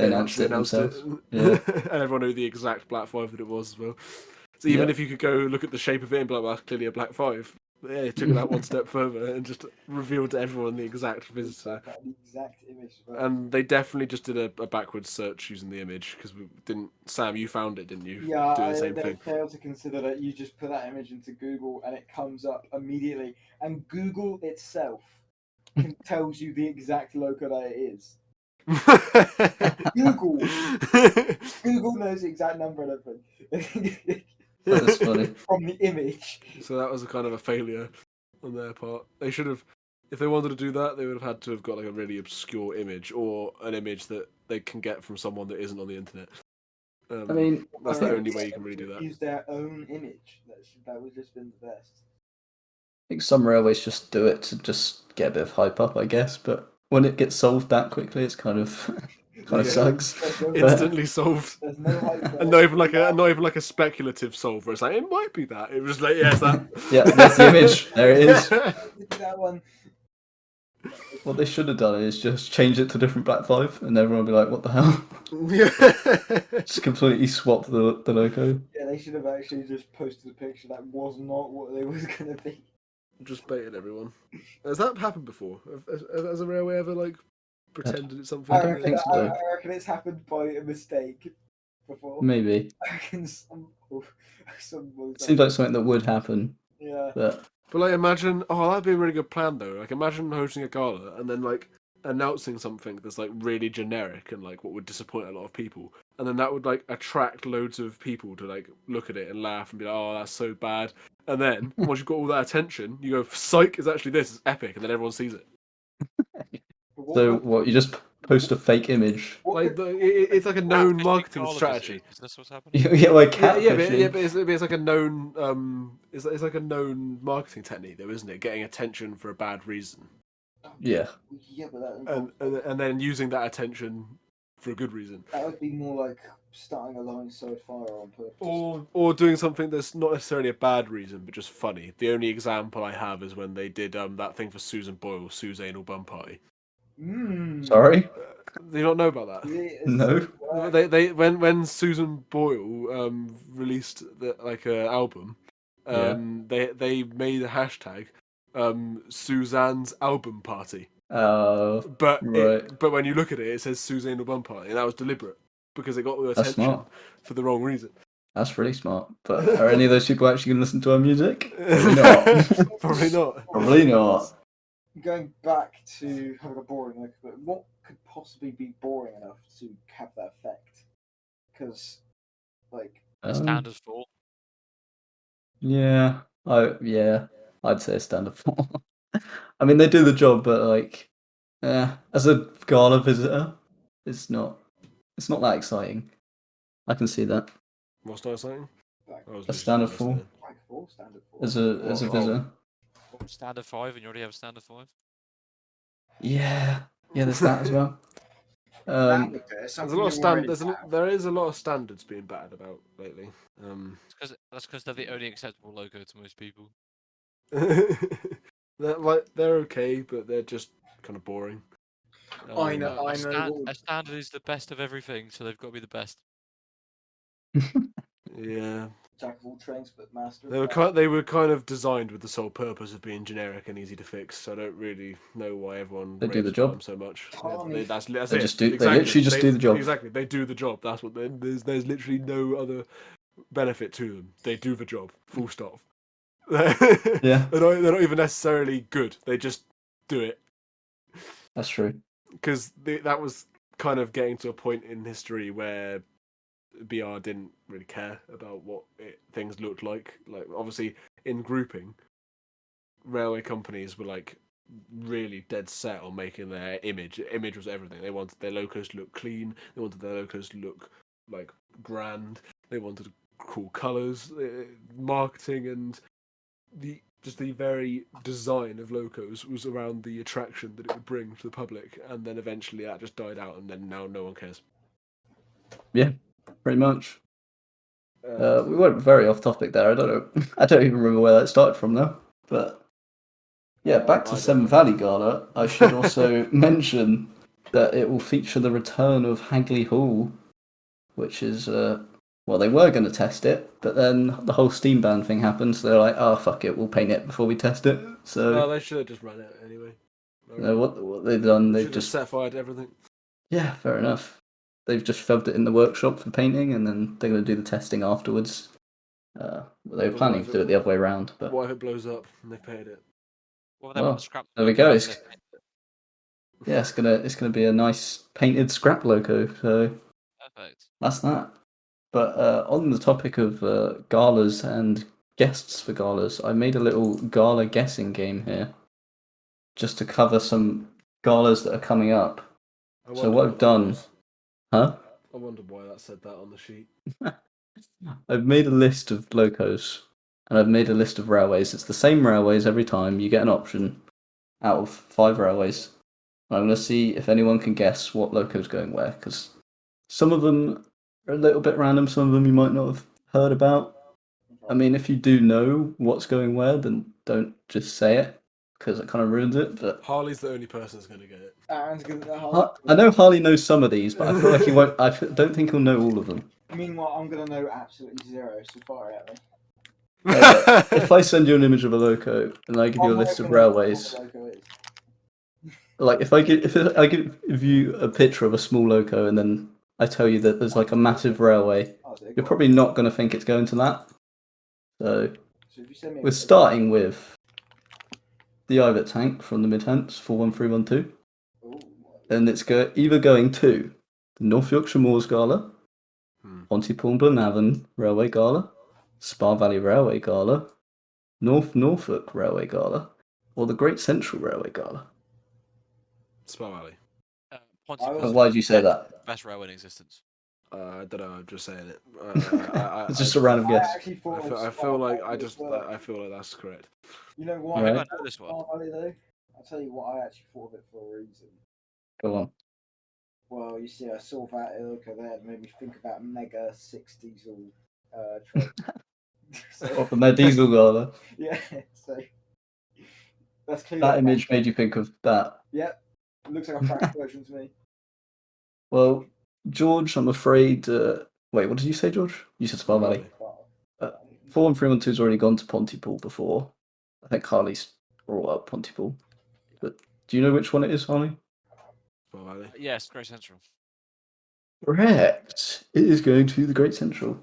announced it themselves. Yeah. and everyone knew the exact Black 5 that it was as well. So even if you could go look at the shape of it and be like, well, that's clearly a Black 5, yeah, it took it that one step further and just revealed to everyone the exact visitor. The exact image. And they definitely just did a backwards search using the image because we didn't. Sam, you found it, didn't you? Yeah, doing the same they thing. failed to consider that you just put that image into Google and it comes up immediately. And Google itself tells you the exact logo that it is. Google knows the exact number and everything. That is funny. From the image. So that was a kind of a failure on their part. They should have, if they wanted to do that, they would have had to have got like a really obscure image or an image that they can get from someone that isn't on the internet. I mean, that's the only way you can really do that. Use their own image. That would just been the best. I think some railways just do it to just get a bit of hype up, I guess. But when it gets solved that quickly, it's kind of sucks. Instantly solved. There's no hype. And not even like a speculative solve where it's like it might be that. It was like it's that. Yeah, that's the image. There it is. That one. What they should have done is just change it to different Black 5, and everyone would be like, "What the hell?" Yeah. Just completely swap the logo. Yeah, they should have actually just posted a picture that was not what they was gonna be. Just baited everyone. Has that happened before? Has a railway ever like pretended it's something? I don't think so. I reckon it's happened by a mistake before. Maybe. I reckon some Seems like something that would happen. Yeah. But like imagine, that'd be a really good plan though. Like imagine hosting a gala and then like announcing something that's like really generic and like what would disappoint a lot of people, and then that would like attract loads of people to like look at it and laugh and be like, oh, that's so bad. And then once you've got all that attention, you go, psych, it's actually this, it's epic, and then everyone sees it. so what? You just post a fake image? Like it's like a known Catfishing marketing gala strategy. visit. Is this what's happening? Yeah, like Yeah, catfishing. but it's like a known it's like a known marketing technique though, isn't it? Getting attention for a bad reason. Yeah. Yeah, but that And then using that attention for a good reason. that would be more like starting a alongside fire on purpose. Or doing something that's not necessarily a bad reason, but just funny. The only example I have is when they did that thing for Susan Boyle, Sue's anal bum party. Sorry. Do you not know about that? Yeah, No. They when Susan Boyle released the album, they made a hashtag Suzanne's album party. But right. but when you look at it, it says Suzanne album party, and that was deliberate because it got the That's attention smart. for the wrong reason. That's really smart. But are any of those people actually going to listen to our music? Probably not. Probably not. Probably not. Going back to having a boring look, but what could possibly be boring enough to have that effect? Because, like, Standard fall. Yeah. I'd say a standard 4. I mean, they do the job, but like, as a gala visitor, it's not that exciting. I can see that. What's not saying? A standard 4 like four, standard four. as a visitor. Standard 5, and you already have standard 5. Yeah, there's that as well. There's a lot of there is a lot of standards being battered about lately. That's because they're the only acceptable logo to most people. they're okay, but they're just kind of boring. I know. A standard is the best of everything, so they've got to be the best. Yeah. Jack of all trades, but master. They were kind of designed with the sole purpose of being generic and easy to fix. So I don't really know why everyone They do the raves job. about them so much. Harley- That's They it. just do. Exactly. They literally just do the job. Exactly. They do the job. That's what. There's literally no other benefit to them. They do the job. Full stop. Yeah. They're not even necessarily good. They just do it. That's true. Because that was kind of getting to a point in history where BR didn't really care about what things looked like. Like, obviously, in grouping, railway companies were like really dead set on making their image. Image was everything. They wanted their logos to look clean. They wanted their logos to look like grand. They wanted cool colours, marketing, and the very design of logos was around the attraction that it would bring to the public. And then eventually that just died out, and then now no one cares. Yeah, pretty much. We went very off topic there. I don't know. I don't even remember where that started from though. But yeah, back to Seven Valley Gala. I should also mention that it will feature the return of Hagley Hall, which is well, they were going to test it, but then the whole Steam ban thing happened, so they're like, "Oh fuck it, we'll paint it before we test it." So they should have just run it anyway. what they've done, they've just set fire to everything. Yeah, fair enough. They've just shoved it in the workshop for painting, and then they're going to do the testing afterwards. They were planning to do it the other way around, but what if it blows up and they paid it? Well, they Well, want to scrap there we the go. logo and yeah, it's gonna be a nice painted scrap loco. So Perfect. that's that. But on the topic of galas and guests for galas, I made a little gala guessing game here, just to cover some galas that are coming up. I So wonder what I've that done, was. huh? I wonder why that said that on the sheet. I've made a list of locos, and I've made a list of railways. It's the same railways every time. You get an option out of 5 railways. I'm going to see if anyone can guess what loco's going where, because some of them are a little bit random. Some of them you might not have heard about. I mean, if you do know what's going where, then don't just say it, because it kind of ruins it. But Harley's the only person that's going to get it. Aaron's good at that. I know Harley knows some of these, but I feel like he won't. Don't think he'll know all of them. Meanwhile, I'm gonna know absolutely zero. So far at me. If I send you an image of a loco and I give you a list of railways, like if I give you a picture of a small loco and then I tell you that there's like a massive railway, you're probably not going to think it's going to that. So if you send me we're starting with the Ivet tank from the Midhants 41312, and it's either going to the North Yorkshire Moors Gala, Pontypool and Glenavon Railway Gala, Spa Valley Railway Gala, North Norfolk Railway Gala, or the Great Central Railway Gala. Spa Valley. Pontypool. Why did you say that? Best railway in existence. I don't know. I'm just saying it. It's just a random guess. I feel like that's correct. You know why? Right. I know this one. Though? I'll tell you what. I actually thought of it for a reason. Go on. Well, you see, I saw that ilka there. It made me think about Mega 6 diesel train. What, from their diesel gala? Yeah, so that's clearly That image made you think of that. Yep, it looks like a French version to me. Well, George, I'm afraid. Wait, what did you say, George? You said Spa Valley. 41312's already gone to Pontypool before. I think Harley's brought up Pontypool. But do you know which one it is, Harley? Spa Valley. Yes, Great Central. Correct. It is going to the Great Central.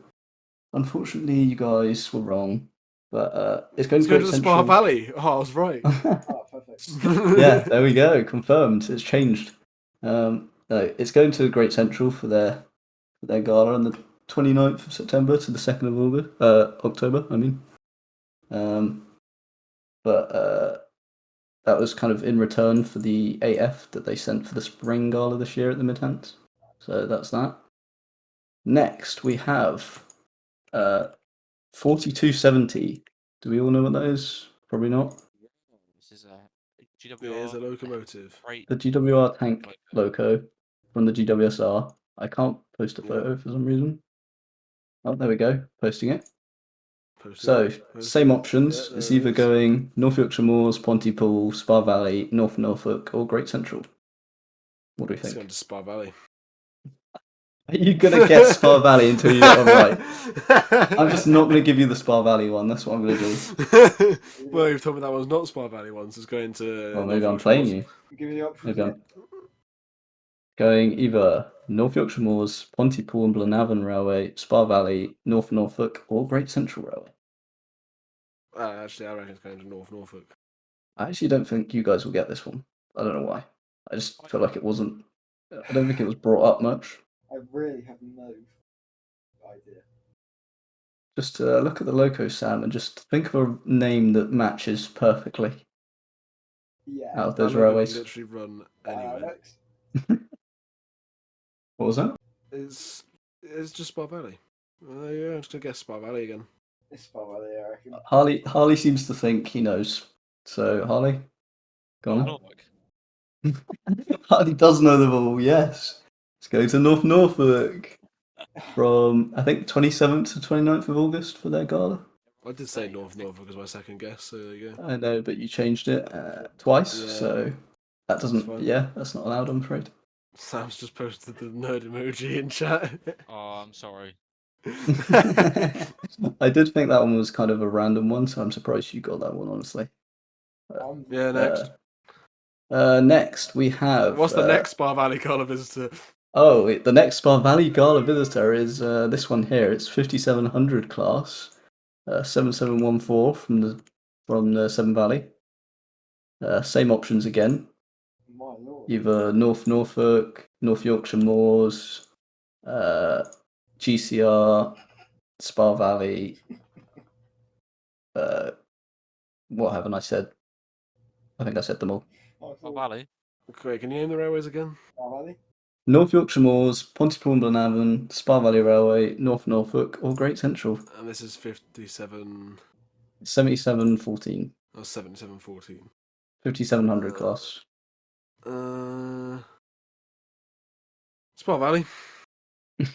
Unfortunately, you guys were wrong. But it's going It's to going Great to the Central. Spa Valley. Oh, I was right. Oh, perfect. Yeah, there we go. Confirmed. It's changed. No, it's going to the Great Central for their gala on the 29th of September to the 2nd of October. I mean, but that was kind of in return for the AF that they sent for the spring gala this year at the Midhants. So that's that. Next, we have 4270. Do we all know what that is? Probably not. This is a It is a GWR. locomotive. Great. The GWR tank loco from the GWSR. I can't post a photo for some reason. Oh, there we go. Posting it. Same options. Yeah, it's it either is. going North Yorkshire Moors, Pontypool, Spa Valley, North Norfolk, or Great Central. What do you It's think? going to Spa Valley. Are you gonna guess Spa Valley until you get one right? I'm just not gonna give you the Spa Valley one. That's what I'm gonna do. Well, you've told me that one's not Spa Valley once. It's going to. Well, maybe North I'm Yorkshire playing Moors. you. Give me the options. Maybe I'm going either North Yorkshire Moors, Pontypool and Glenavon Railway, Spa Valley, North Norfolk, or Great Central Railway. Actually, I reckon it's going to North Norfolk. I actually don't think you guys will get this one. I don't know why. I just feel like it wasn't. I don't think it was brought up much. I really have no idea. Just look at the loco, Sam, and just think of a name that matches perfectly Yeah. out of those That logo railways. can literally run anywhere. Alex? What was that? It's just Spa Valley. Yeah, I'm just gonna guess Spa Valley again. It's Spa Valley, I reckon. Harley seems to think he knows. So Harley, go on. Norfolk. Harley does know the ball. Yes, it's going to North Norfolk from I think 27th to 29th of August for their gala. I did say North Norfolk as my second guess, so there you go. I know, but you changed it twice, Yeah. so that doesn't. fine. Yeah, that's not allowed. I'm afraid. Sam's just posted the nerd emoji in chat. Oh, I'm sorry. I did think that one was kind of a random one, so I'm surprised you got that one, honestly. Yeah, next. Next we have. What's the next Spa Valley Gala visitor? Oh, the next Spa Valley Gala visitor is this one here. It's 5700 class, 7714 from the Severn Valley. Same options again. My lord. either North Norfolk, North Yorkshire Moors, GCR, Spa Valley. What haven't I said? I think I said them all. Oh, Valley. Okay, can you name the railways again? Valley? North Yorkshire Moors, Pontypool and Glenavon, Spa Valley Railway, North Norfolk, or Great Central. And this is 57. 7714. Oh, 7714. 5700 class. Spa Valley. It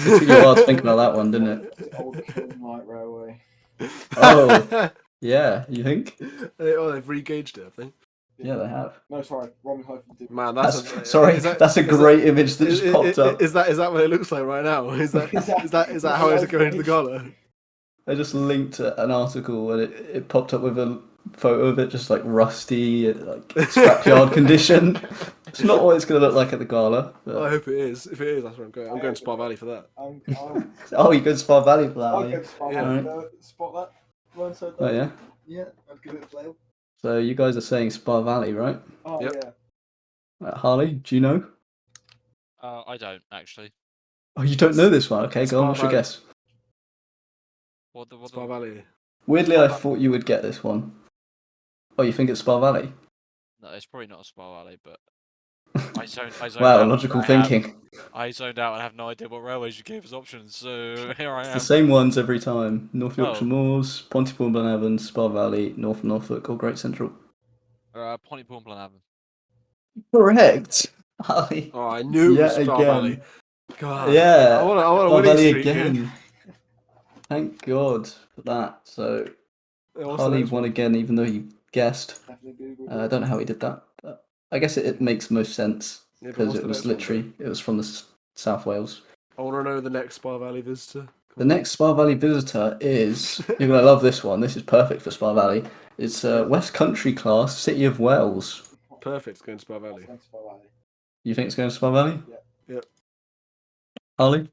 took you a while to think about that one, didn't it? The old Kiln Light Railway. Oh. Yeah, you think? Oh, they've re-gauged it, I think. Yeah, they have. No, sorry, wrong hyphen. Man, Sorry, that's a great image that just popped up. Is that what it looks like right now? Is that how it's going to the gala? I just linked an article and it popped up with a photo of it, just like rusty, like scrapyard condition. It's not what it's going to look like at the gala. But... I hope it is. If it is, that's where I'm going. I'm going to Spa Valley for that. Oh, you go to Spa Valley for that? I'll go to Spa Valley. Spot that. Oh yeah. Yeah, I'd give it a flail. So you guys are saying Spa Valley, right? Oh Yep. yeah. Harley, do you know? I don't actually. Oh, you don't know this one? Okay, go on. What's your Valley. guess? Spa Valley. Weirdly, I thought you would get this one. Oh, you think it's Spa Valley? No, it's probably not a Spa Valley, but I zoned Wow, out. logical thinking. I zoned out and have no idea what railways you gave as options, so here I It's am. the same ones every time. North Yorkshire Oh. Moors, Pontypool and Glenavon, Spa Valley, North Norfolk, or Great Central. Pontypool and Glenavon. Correct. Harley. Oh, I knew it was Spa Valley. God. Yeah. I want a Spa winning Valley streak again. here. Thank God for that. So What's the Harley next won one? again, even though he guessed. Definitely Google. I don't know how he did that, but I guess it makes most sense Yeah, but because what's it the was next one, literally it was from the South Wales. I want to know the next Spa Valley visitor. The next Spa Valley visitor is you're gonna love this one. This is perfect for Spa Valley. It's West Country class, City of Wales. Perfect, going to Spa Valley. Spa Valley. You think it's going to Spa Valley? Yeah. Yep. Harley?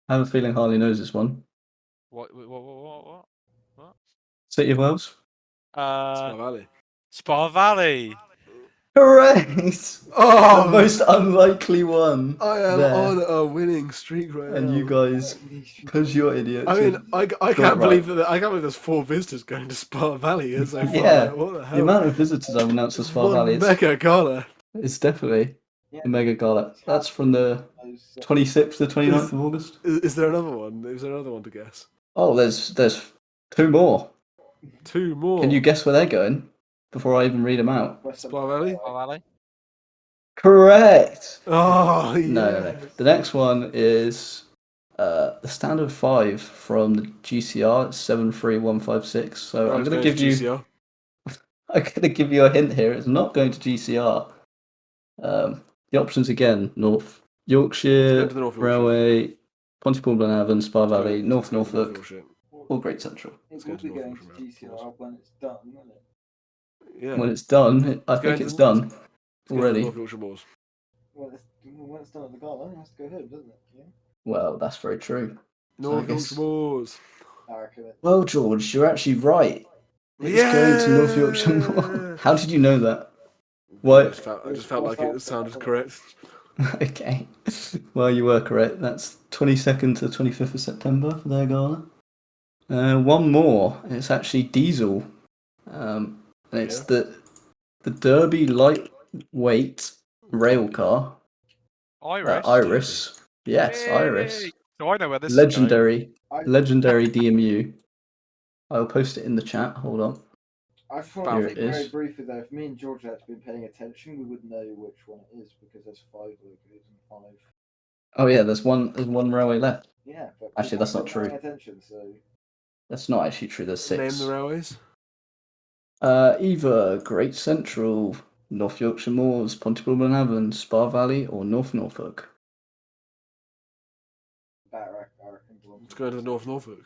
I have a feeling Harley knows this one. What? City of Wales? Spa Valley. Spa Valley. Correct! Oh, The most unlikely one. I am there. on a winning streak right And now. you guys, because you're idiots. I mean, I can't right. believe that. I can't believe there's 4 visitors going to Spa Valley so far. Yeah. Like, what the hell? The amount of visitors I've announced to Spa One Valley, mega gala. it's definitely a mega gala. That's from the 26th to 29th of August. Is there another one? Is there another one to guess? Oh, there's 2 more. 2 more. Can you guess where they're going before I even read them out? Spa Valley? Spa Valley. Correct. Oh, yeah. No. The next one is the standard 5 from the GCR. It's 73156. So I'm going to give you. GCR. I'm going to give you a hint here. It's not going to GCR. The options again: North Yorkshire North Yorkshire. Railway, Pontypool, Glenavon, Spa Valley, North North Norfolk, Yorkshire. or Great Central. It will be going to GCR when it's done, won't it? Yeah. When it's done, I think it's done already. North Yorkshire Moors. When it's done at the gala, it has to go home, doesn't it? Yeah. Well, that's very true. North Yorkshire Moors. I reckon it. Well, George, you're actually right. It's going to North Yorkshire Moor. How did you know that? What? I just felt like it sounded correct. Okay. Well, you were correct. That's 22nd to 25th of September for their gala. One more. It's actually diesel. And it's the Derby lightweight rail car. Iris. Iris. Yes, Yay! Iris. So I know where this Legendary DMU. I'll post it in the chat. Hold on. I just want to Here say it is. very briefly though, if me and George had been paying attention, we would know which one it is because there's 5 logos and 5. Oh yeah, there's one railway left. Yeah, but Actually, that's not true. Paying attention, so That's not actually true. There's 6. Name the railways. Either Great Central, North Yorkshire Moors, Pontypool and Avon, Spa Valley, or North Norfolk. I reckon. Let's go to North Norfolk.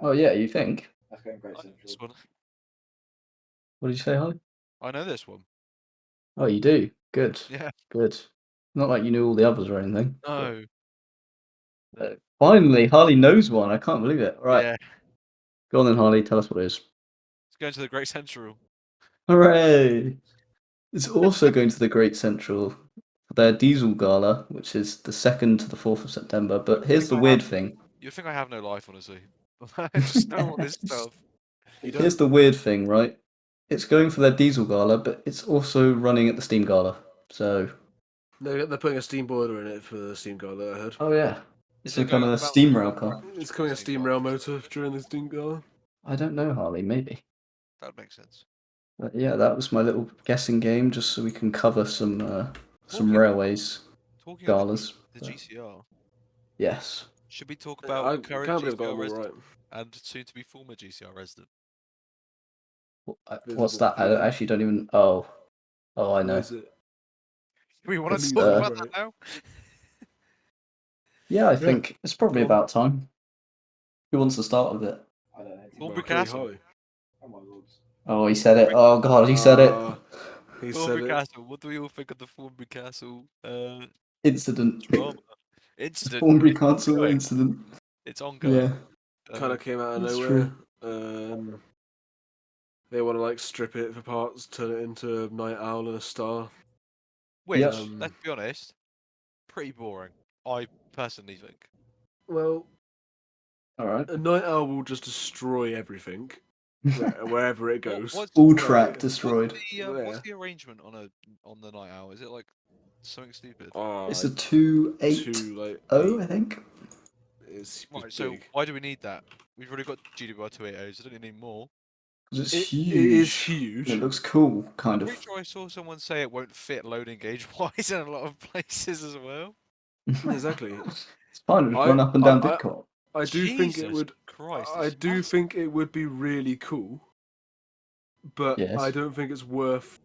Oh yeah, you think? That's going Great I know this Central. one. What did you say, Holly? I know this one. Oh, you do. Good. Yeah. Good. Not like you knew all the others or anything. No. Finally, Harley knows one. I can't believe it. All right. Yeah. Go on then, Harley. Tell us what it is. It's going to the Great Central. Hooray! It's also going to the Great Central for their Diesel Gala, which is the 2nd to the 4th of September. But here's the weird thing. You think I have no life, honestly? I just don't want this stuff. You Here's don't. the weird thing, right? It's going for their Diesel Gala, but it's also running at the Steam Gala. So, They're putting a steam boiler in it for the steam gala. I heard. oh yeah, Is it's it a kind going on of the steam mountain? rail car. It's coming a steam rail motor during the steam gala. I don't know, Harley, maybe. That would make sense. But yeah, that was my little guessing game, just so we can cover some Talking- railways Talking galas. of the GCR, Yes. should we talk I about current can't believe I got GCR them all resident right. and soon to be former GCR resident? What's Visible that? I Flame. actually don't even. Oh, I Who know. is it? Do we want It's, to talk about right. that now? Yeah, I think it's probably Go on. about time. Who wants to start with it? I don't know. Thornbury Well, Castle. Harley. Oh my lords. Oh, he said it. Oh God, he said it. He said Thornbury it. Castle. What do we all think of the Thornbury Castle Incident. drama? Incident. Thornbury It's Castle ongoing. incident. It's ongoing. Yeah, Kind of came out of that's nowhere. true. They want to like strip it for parts, turn it into a night owl and a star. Which, Yep. let's be honest, pretty boring. I personally think. Well, All right. a night owl will just destroy everything wherever it goes. All Right. track destroyed. What's the arrangement on the night owl? Is it like something stupid? It's a 280, two like I think. It's Right. So big. why do we need that? We've already got GWR 280s. I don't need more. 'Cause it's It huge. is huge. And it looks cool, kind I'm of. pretty sure I saw someone say it won't fit loading gauge wise in a lot of places as well. Exactly. It's fine. Just I- run up and down I- Didcot. I do think it Jesus would. Christ, I it's do massive. think it would be really cool, but Yes. I don't think it's worth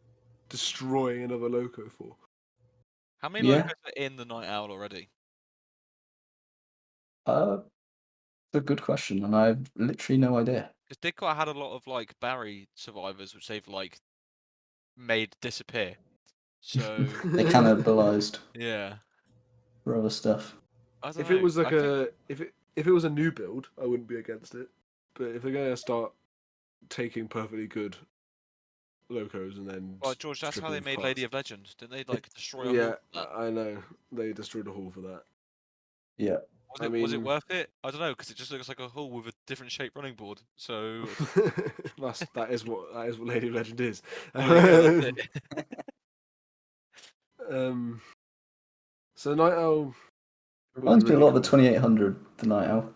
destroying another loco for. How many Yeah. logos are in the night owl already? It's a good question, and I have literally no idea. Because Didcot had a lot of like Barry survivors, which they've like made disappear. So They cannibalized yeah, for other stuff. I don't If know. it was like I think- if it was a new build, I wouldn't be against it. But if they're gonna start taking perfectly good locos and then well, George, that's how they made Lady of Legend. Didn't they like destroy a Yeah, hall for that? I know they destroyed a hall for that. Yeah. Was it mean- worth it? I don't know, because it just looks like a hall with a different shaped running board. So that is what Lady of Legend is. well, there you go, that's it. So Night Owl Reminds me a lot of the cool. 2800, the Night Owl.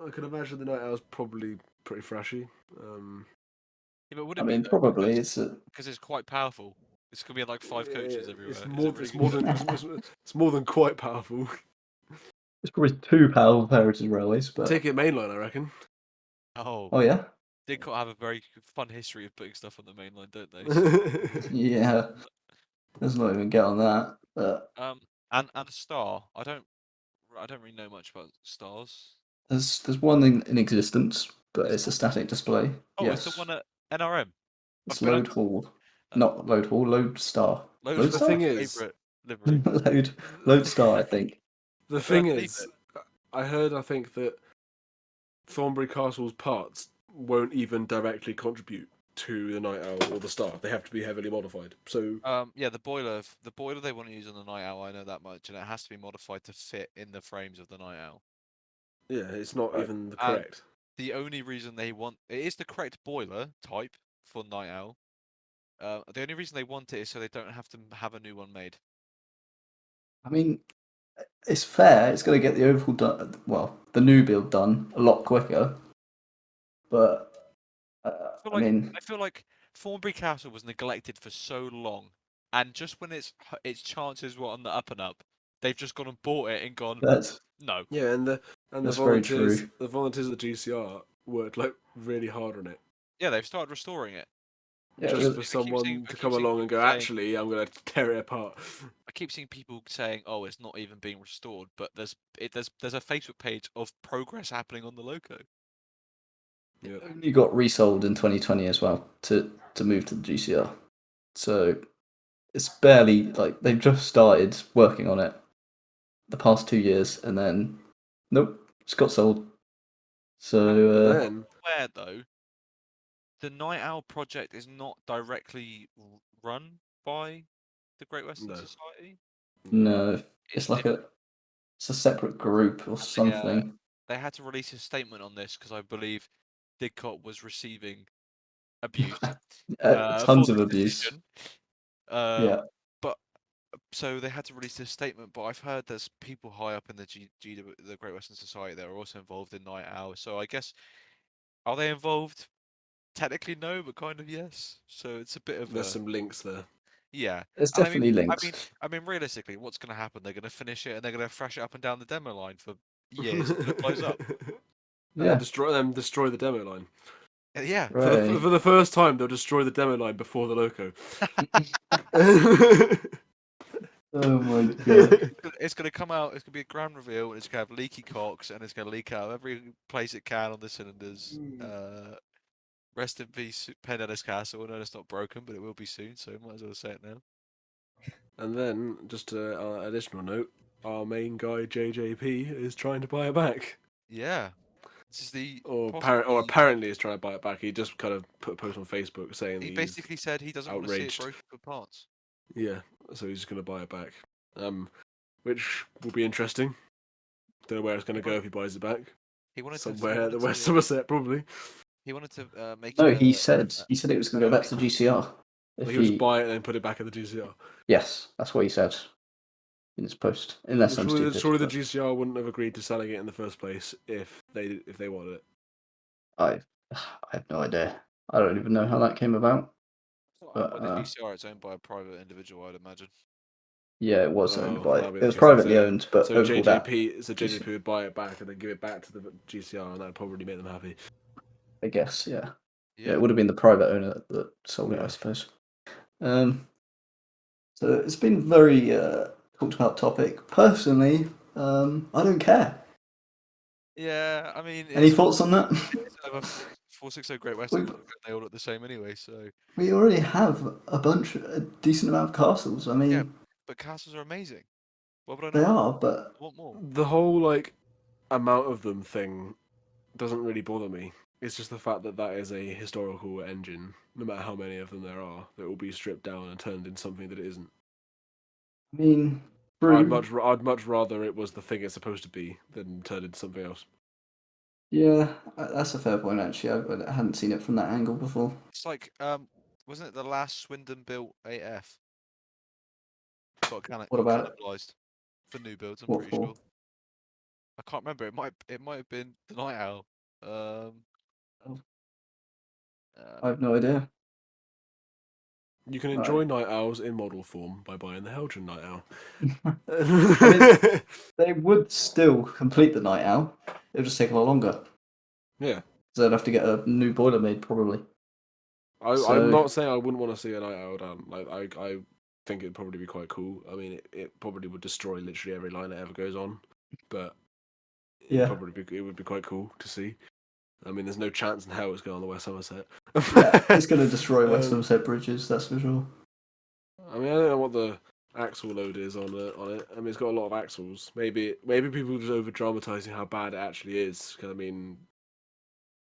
I can imagine the Night Owl's probably pretty flashy. Yeah, but would I it mean, be probably it's because it's quite powerful. It's gonna be like 5 coaches everywhere. It's Is more. it really It's gonna more be than. that powerful? It's more than quite powerful. it's probably 2 powerful heritage railways, but Take it mainline, I reckon. oh yeah, Didcot have a very fun history of putting stuff on the main line, don't they? yeah. Let's not even get on that. But And a star. I don't really know much about stars. there's one in existence, but it's a static display. Oh, Yes, it's the one at NRM. it's I've been load up- hall, not load hall, load star. Load Load The star. thing is- favourite livery. load star, I think. The thing is, I think that Thornbury Castle's parts won't even directly contribute to the Night Owl or the Star. They have to be heavily modified. So Yeah, the boiler they want to use on the Night Owl, I know that much, and it has to be modified to fit in the frames of the Night Owl. yeah, it's not Right. even the correct. The only reason they want it is the correct boiler type for Night Owl. The only reason they want it is so they don't have to have a new one made. I mean, it's fair. It's going to get the overhaul done. Well, the new build done a lot quicker. But I feel like Thornbury Castle was neglected for so long, and just when its chances were on the up and up, they've just gone and bought it and gone that's no. Yeah, and the That's very volunteers, true. the volunteers of the GCR worked like really hard on it, Yeah, they've started restoring it. yeah, just really- for I keep someone seeing- I to keep come seeing along and go, people saying- actually, I'm gonna tear it apart. I keep seeing people saying, "Oh, it's not even being restored," but there's a Facebook page of progress happening on the loco. Yeah. It only got resold in 2020 as well to move to the GCR. So it's barely like they've just started working on it the past 2 years, and then nope, it's got sold. So Then Where though, the Night Owl project is not directly run by the Great Western No. Society. No, it's like different. it's a separate group or something. They had to release a statement on this because I believe Didcot was receiving abuse for Tons of this abuse. decision. Yeah. But so they had to release this statement. But I've heard there's people high up in the Great Western Society that are also involved in Night Owl. So I guess, are they involved? Technically no, but kind of yes. So it's a bit of There's a some links there. yeah. There's And definitely links. I mean, realistically, what's going to happen? They're going to finish it and they're going to thrash it up and down the demo line for years until it blows up. And Yeah. then destroy the demo line. Yeah. Right. For the first time, they'll destroy the demo line before the loco. Oh my god. It's going to come out. It's going to be a grand reveal, and it's going to have leaky cocks, and it's going to leak out of every place it can on the cylinders. Rest in peace, Pendennis Castle. I know it's not broken, but it will be soon, so might as well say it now. And then, just an additional note, our main guy JJP is trying to buy it back. Yeah, this is the Or possibly. apparently is trying to buy it back. He just kind of put a post on Facebook saying He that basically said he doesn't want to see it outraged. broken for parts. Yeah, so he's just going to buy it back. Which will be interesting. Don't know where it's going to go if he buys it back. He wanted Somewhere at the to, West Somerset, probably. He wanted to make. No, it he said it was going to go back to the GCR. He was buy it and then put it back at the GCR. Yes, that's what he said in his post. Unless I'm stupid. Surely the GCR wouldn't have agreed to selling it in the first place if they wanted it. I have no idea. I don't even know how that came about. But the GCR, it's owned by a private individual, I'd imagine. Yeah, it was owned by. That'd be It was interesting. privately owned, but so overall JJP would buy it back and then give it back to the GCR, and that'd probably make them happy. I guess, yeah. Yeah, It would have been the private owner that sold it, I suppose. So it's been very talked about topic. Personally, I don't care. Yeah, I mean, Any thoughts on that? It's over 460 Great Western. They all look the same anyway, so. We already have a decent amount of castles. I mean, yeah, but castles are amazing. What would I they not are, but want more? The whole amount of them thing doesn't really bother me. It's just the fact that that is a historical engine. No matter how many of them there are, that will be stripped down and turned into something that it isn't. I mean, I'd much rather it was the thing it's supposed to be than turned into something else. Yeah, that's a fair point. Actually, I hadn't seen it from that angle before. It's like, wasn't it the last Swindon built AF? Got cannibalized for new builds. I'm pretty sure. I can't remember. It might have been the Night Owl. I have no idea. You can enjoy Night Owls in model form by buying the Helgen Night Owl. I mean, they would still complete the Night Owl. It would just take a lot longer. Yeah. So they'd have to get a new boiler made, probably. I'm not saying I wouldn't want to see a Night Owl done. I think it'd probably be quite cool. I mean, it probably would destroy literally every line that ever goes on, but yeah, it would be quite cool to see. I mean, there's no chance in hell it's going on the West Somerset. Yeah, it's going to destroy West Somerset bridges, that's for sure. I mean, I don't know what the axle load is on it. I mean, it's got a lot of axles. Maybe people are just over dramatizing how bad it actually is. Because I mean,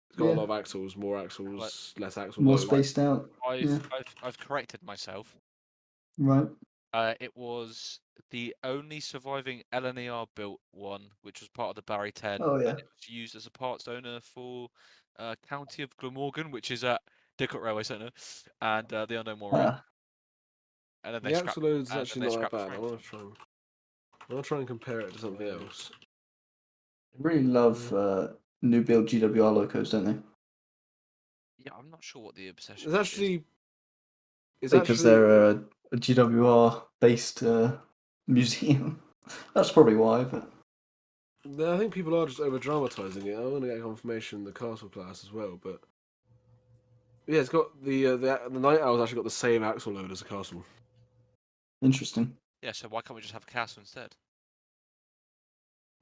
it's got a lot of axles, more axles, less axle more load. spaced out. I've corrected myself. Right. It was the only surviving LNER built one, which was part of the Barry 10. Oh yeah. And it was used as a parts owner for County of Glamorgan, which is at Didcot Railway Centre, and the Unknown Warrior. And then the axle load's actually not that bad. I want to try and compare it to something else. They really love new build GWR locos, don't they? Yeah, I'm not sure what the obsession is. Because they're a GWR based museum. That's probably why. But I think people are just over dramatizing it. I want to get confirmation in the castle class as well, but yeah, it's got the Night Owl's actually got the same axle load as a castle. Interesting. Yeah, so why can't we just have a castle instead?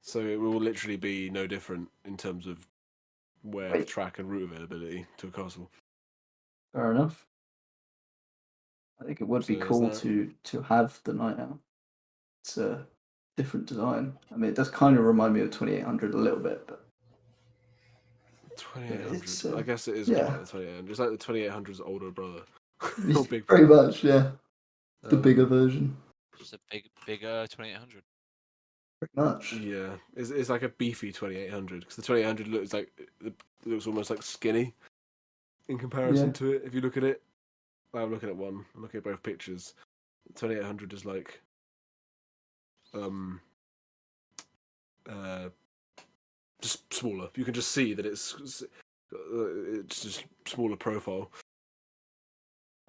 So it will literally be no different in terms of wear, track, and route availability to a castle. Fair enough. I think it would be cool to have the Night Owl. It's a different design. I mean, it does kind of remind me of 2800 a little bit, but 2800. It's, I guess it is yeah. like the 2800. It's like the 2800's older brother. It's Or big pretty brother. much, yeah. The bigger version. Just a bigger 2800. Pretty much. Yeah, it's like a beefy 2800 because the 2800 looks almost like skinny in comparison Yeah. to it. If you look at it, I'm looking at one. I'm looking at both pictures. The 2800 is like um uh just smaller. You can just see that it's just smaller profile.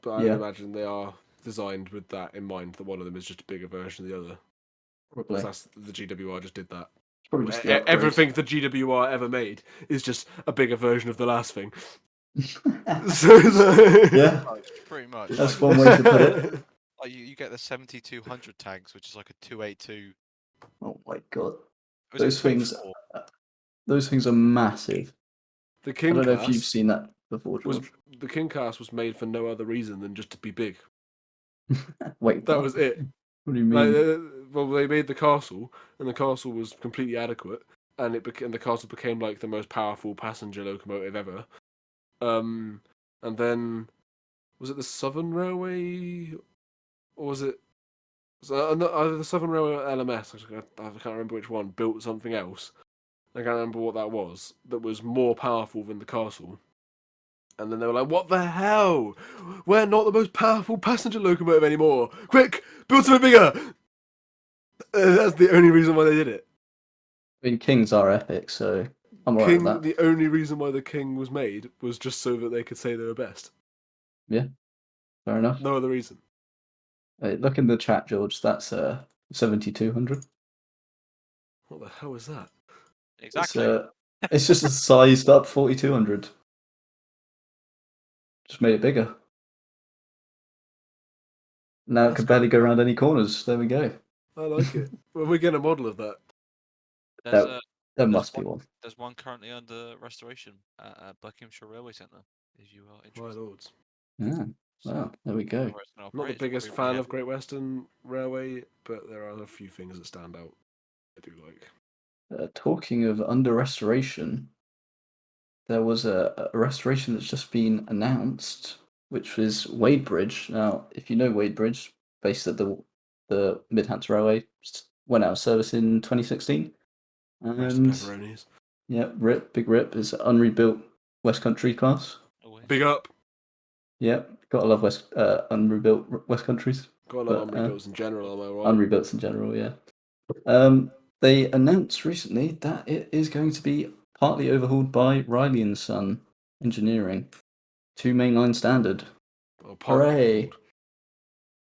But I would Yeah. imagine they are designed with that in mind. That one of them is just a bigger version of the other. Probably. That's the GWR just did that. Probably just the upgrade. Everything the GWR ever made is just a bigger version of the last thing. So Yeah. Pretty much. That's Like, one way to put it. like you get the 7200 tags, which is like a 282. Oh my god. Was it Those things 24? those things are massive. The I King don't know if you've class seen that before, was George. the King class was made for no other reason than just to be big. Wait, That what? was it. What do you Like, mean? well, they made the castle, and the castle was completely adequate, and the castle became like the most powerful passenger locomotive ever. And then was it the Southern Railway, or was it either the Southern Railway or LMS? I can't remember which one. Built something else. I can't remember what that was. That was more powerful than the castle. And then they were like, "What the hell? We're not the most powerful passenger locomotive anymore. Quick, build something bigger." That's the only reason why they did it. I mean, Kings are epic, so I'm alright with that. The only reason why the King was made was just so that they could say they were best. Yeah, fair enough. No other reason. Hey, look in the chat, George. That's 7200. What the hell is that? Exactly. It's just a sized up 4200. Just made it bigger. Now it That's can barely cool. go around any corners. There we go. I like it. Well, we get a model of that. There's There, a there must be one. there's one currently under restoration at Buckinghamshire Railway Centre. If you are My interested. lords. Yeah. So, Wow, there we go. whether it's gonna Not the operate, it's biggest probably fan really of Great Western Railway, but there are a few things that stand out. I do like. Talking of under restoration, there was a restoration that's just been announced, which was Wadebridge. Now, if you know Wadebridge, based at the Midhants Railway, went out of service in 2016. Rest And pepperonis. yeah, big rip is unrebuilt West Country class. Always. Big up. Yeah, gotta love unrebuilt West Countries. Got a lot of But, unrebuilts in general, am I right? Unrebuilt in general, yeah. They announced recently that it is going to be partly overhauled by Riley and Son Engineering to mainline standard. Or partly Hooray! overhauled.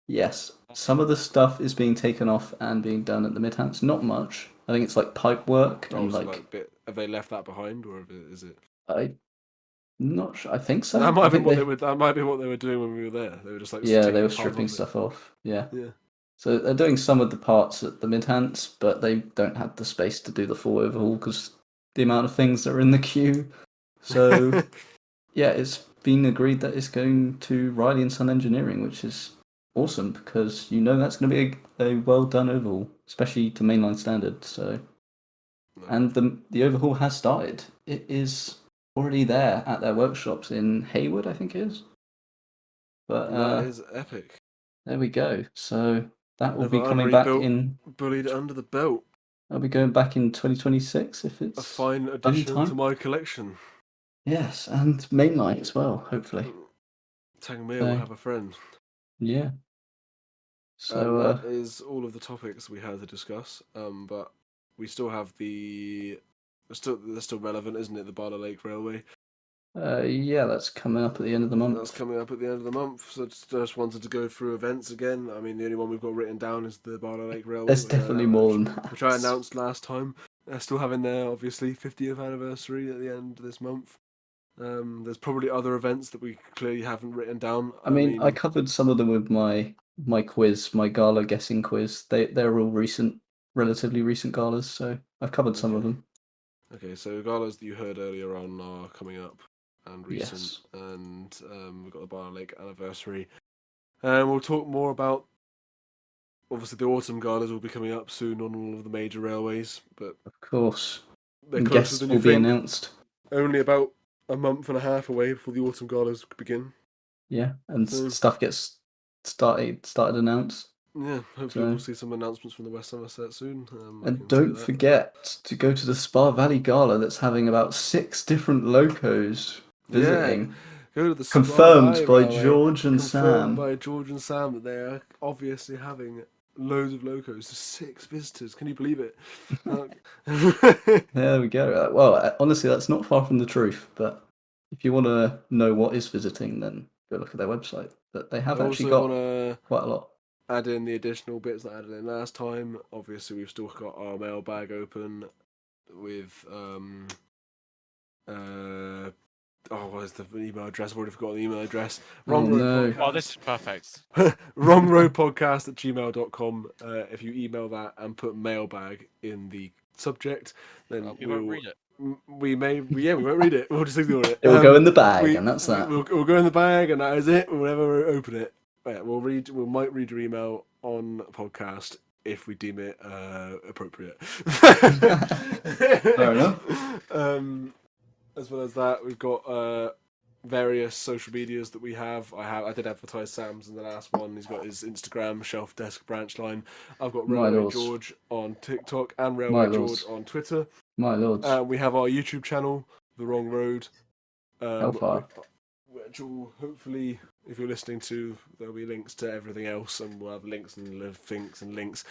Yes, some of the stuff is being taken off and being done at the Midhants. Not much. I think it's like pipe work Oh, and so have they left that behind, or is it? I'm not sure. I think so. That might I have been think what they. That might be what they were doing when we were there. They were just like Yeah, they taking were parts stripping off it. stuff off. Yeah. Yeah. So they're doing some of the parts at the Midhants, but they don't have the space to do the full overhaul because the amount of things that are in the queue. So yeah, it's been agreed that it's going to Riley and Son Engineering, which is awesome because that's going to be a well done overhaul, especially to mainline standard. So, and the overhaul has started. It is already there at their workshops in Hayward, I think it is. But that is epic. there we go. So that will Another be coming back unrebuilt in. bullied under the belt. I'll be going back in 2026 if it's A fine done in addition time. to my collection. Yes, and mainline as well, hopefully. Tangmere will have a friend. Yeah. And So that is all of the topics we had to discuss. But we still have they're still relevant, isn't it? The Barlow Lake Railway. yeah, that's coming up at the end of the month. That's coming up at the end of the month. So just wanted to go through events again. I mean, the only one we've got written down is the Barlow Lake Railway. There's definitely more than that. Which I announced last time. They're still having their obviously 50th anniversary at the end of this month. There's probably other events that we clearly haven't written down. I mean, I covered some of them with my quiz, my gala guessing quiz. They're all relatively recent galas, so I've covered some of them. Okay, so galas that you heard earlier on are coming up and recent, Yes. and we've got the Barlow Lake anniversary, and we'll talk more about. Obviously, the autumn galas will be coming up soon on all of the major railways, but Of course. they're And closer guests than will you be think. announced. Only about a month and a half away before the autumn galas begin. Yeah, and So- stuff gets started announced. Yeah, hopefully we'll So- see some announcements from the West Somerset soon. I And can say don't that. forget to go to the Spa Valley Gala that's having about 6 different locos visiting. Go to the Spa Confirmed Valley by Railway. George and Confirmed Sam. by George and Sam that they are obviously having loads of locos. 6 visitors. Can you believe it? There we go. Well, honestly, that's not far from the truth. But if you want to know what is visiting, then go look at their website. But they have I actually also got want to quite a lot. add in the additional bits that I added in last time. Obviously, we've still got our mailbag open with what is the email address? I've already forgotten the email address. Oh, no. Oh, this is perfect. wrongroadpodcast@gmail.com. If you email that and put mailbag in the subject, then We won't read it. we won't read it. We'll just ignore it. It will go in the bag, and that's that. We'll go in the bag, and that is it. We'll never open it. Yeah, we might read your email on podcast if we deem it appropriate. Fair enough. As well as that, we've got various social medias that we have. I did advertise Sam's in the last one. He's got his Instagram, Shelf Desk Branch Line. I've got My Railway lords. George on TikTok and My Railway lords. George on Twitter. My lords. We have our YouTube channel, The Wrong Road. Hellfire. Which will hopefully, if you're listening to, there'll be links to everything else, and we'll have links and links.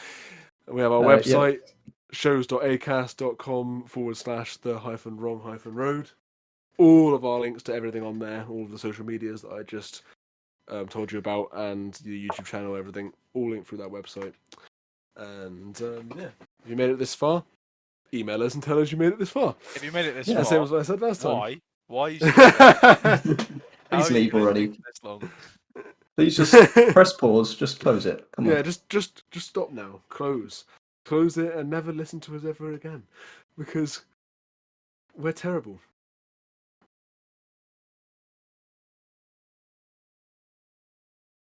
We have our website, shows.acast.com/the-wrong-road. All of our links to everything on there, all of the social medias that I just told you about, and the YouTube channel, everything, all linked through that website. And if you made it this far, email us and tell us you made it this far. If you made it this Yeah. The same as far, what I said last time. why? Why are you still there? How Please are you leave already. listening this long? Please just press pause. Just close it. Come on. Yeah, just stop now. Close it, and never listen to us ever again, because we're terrible.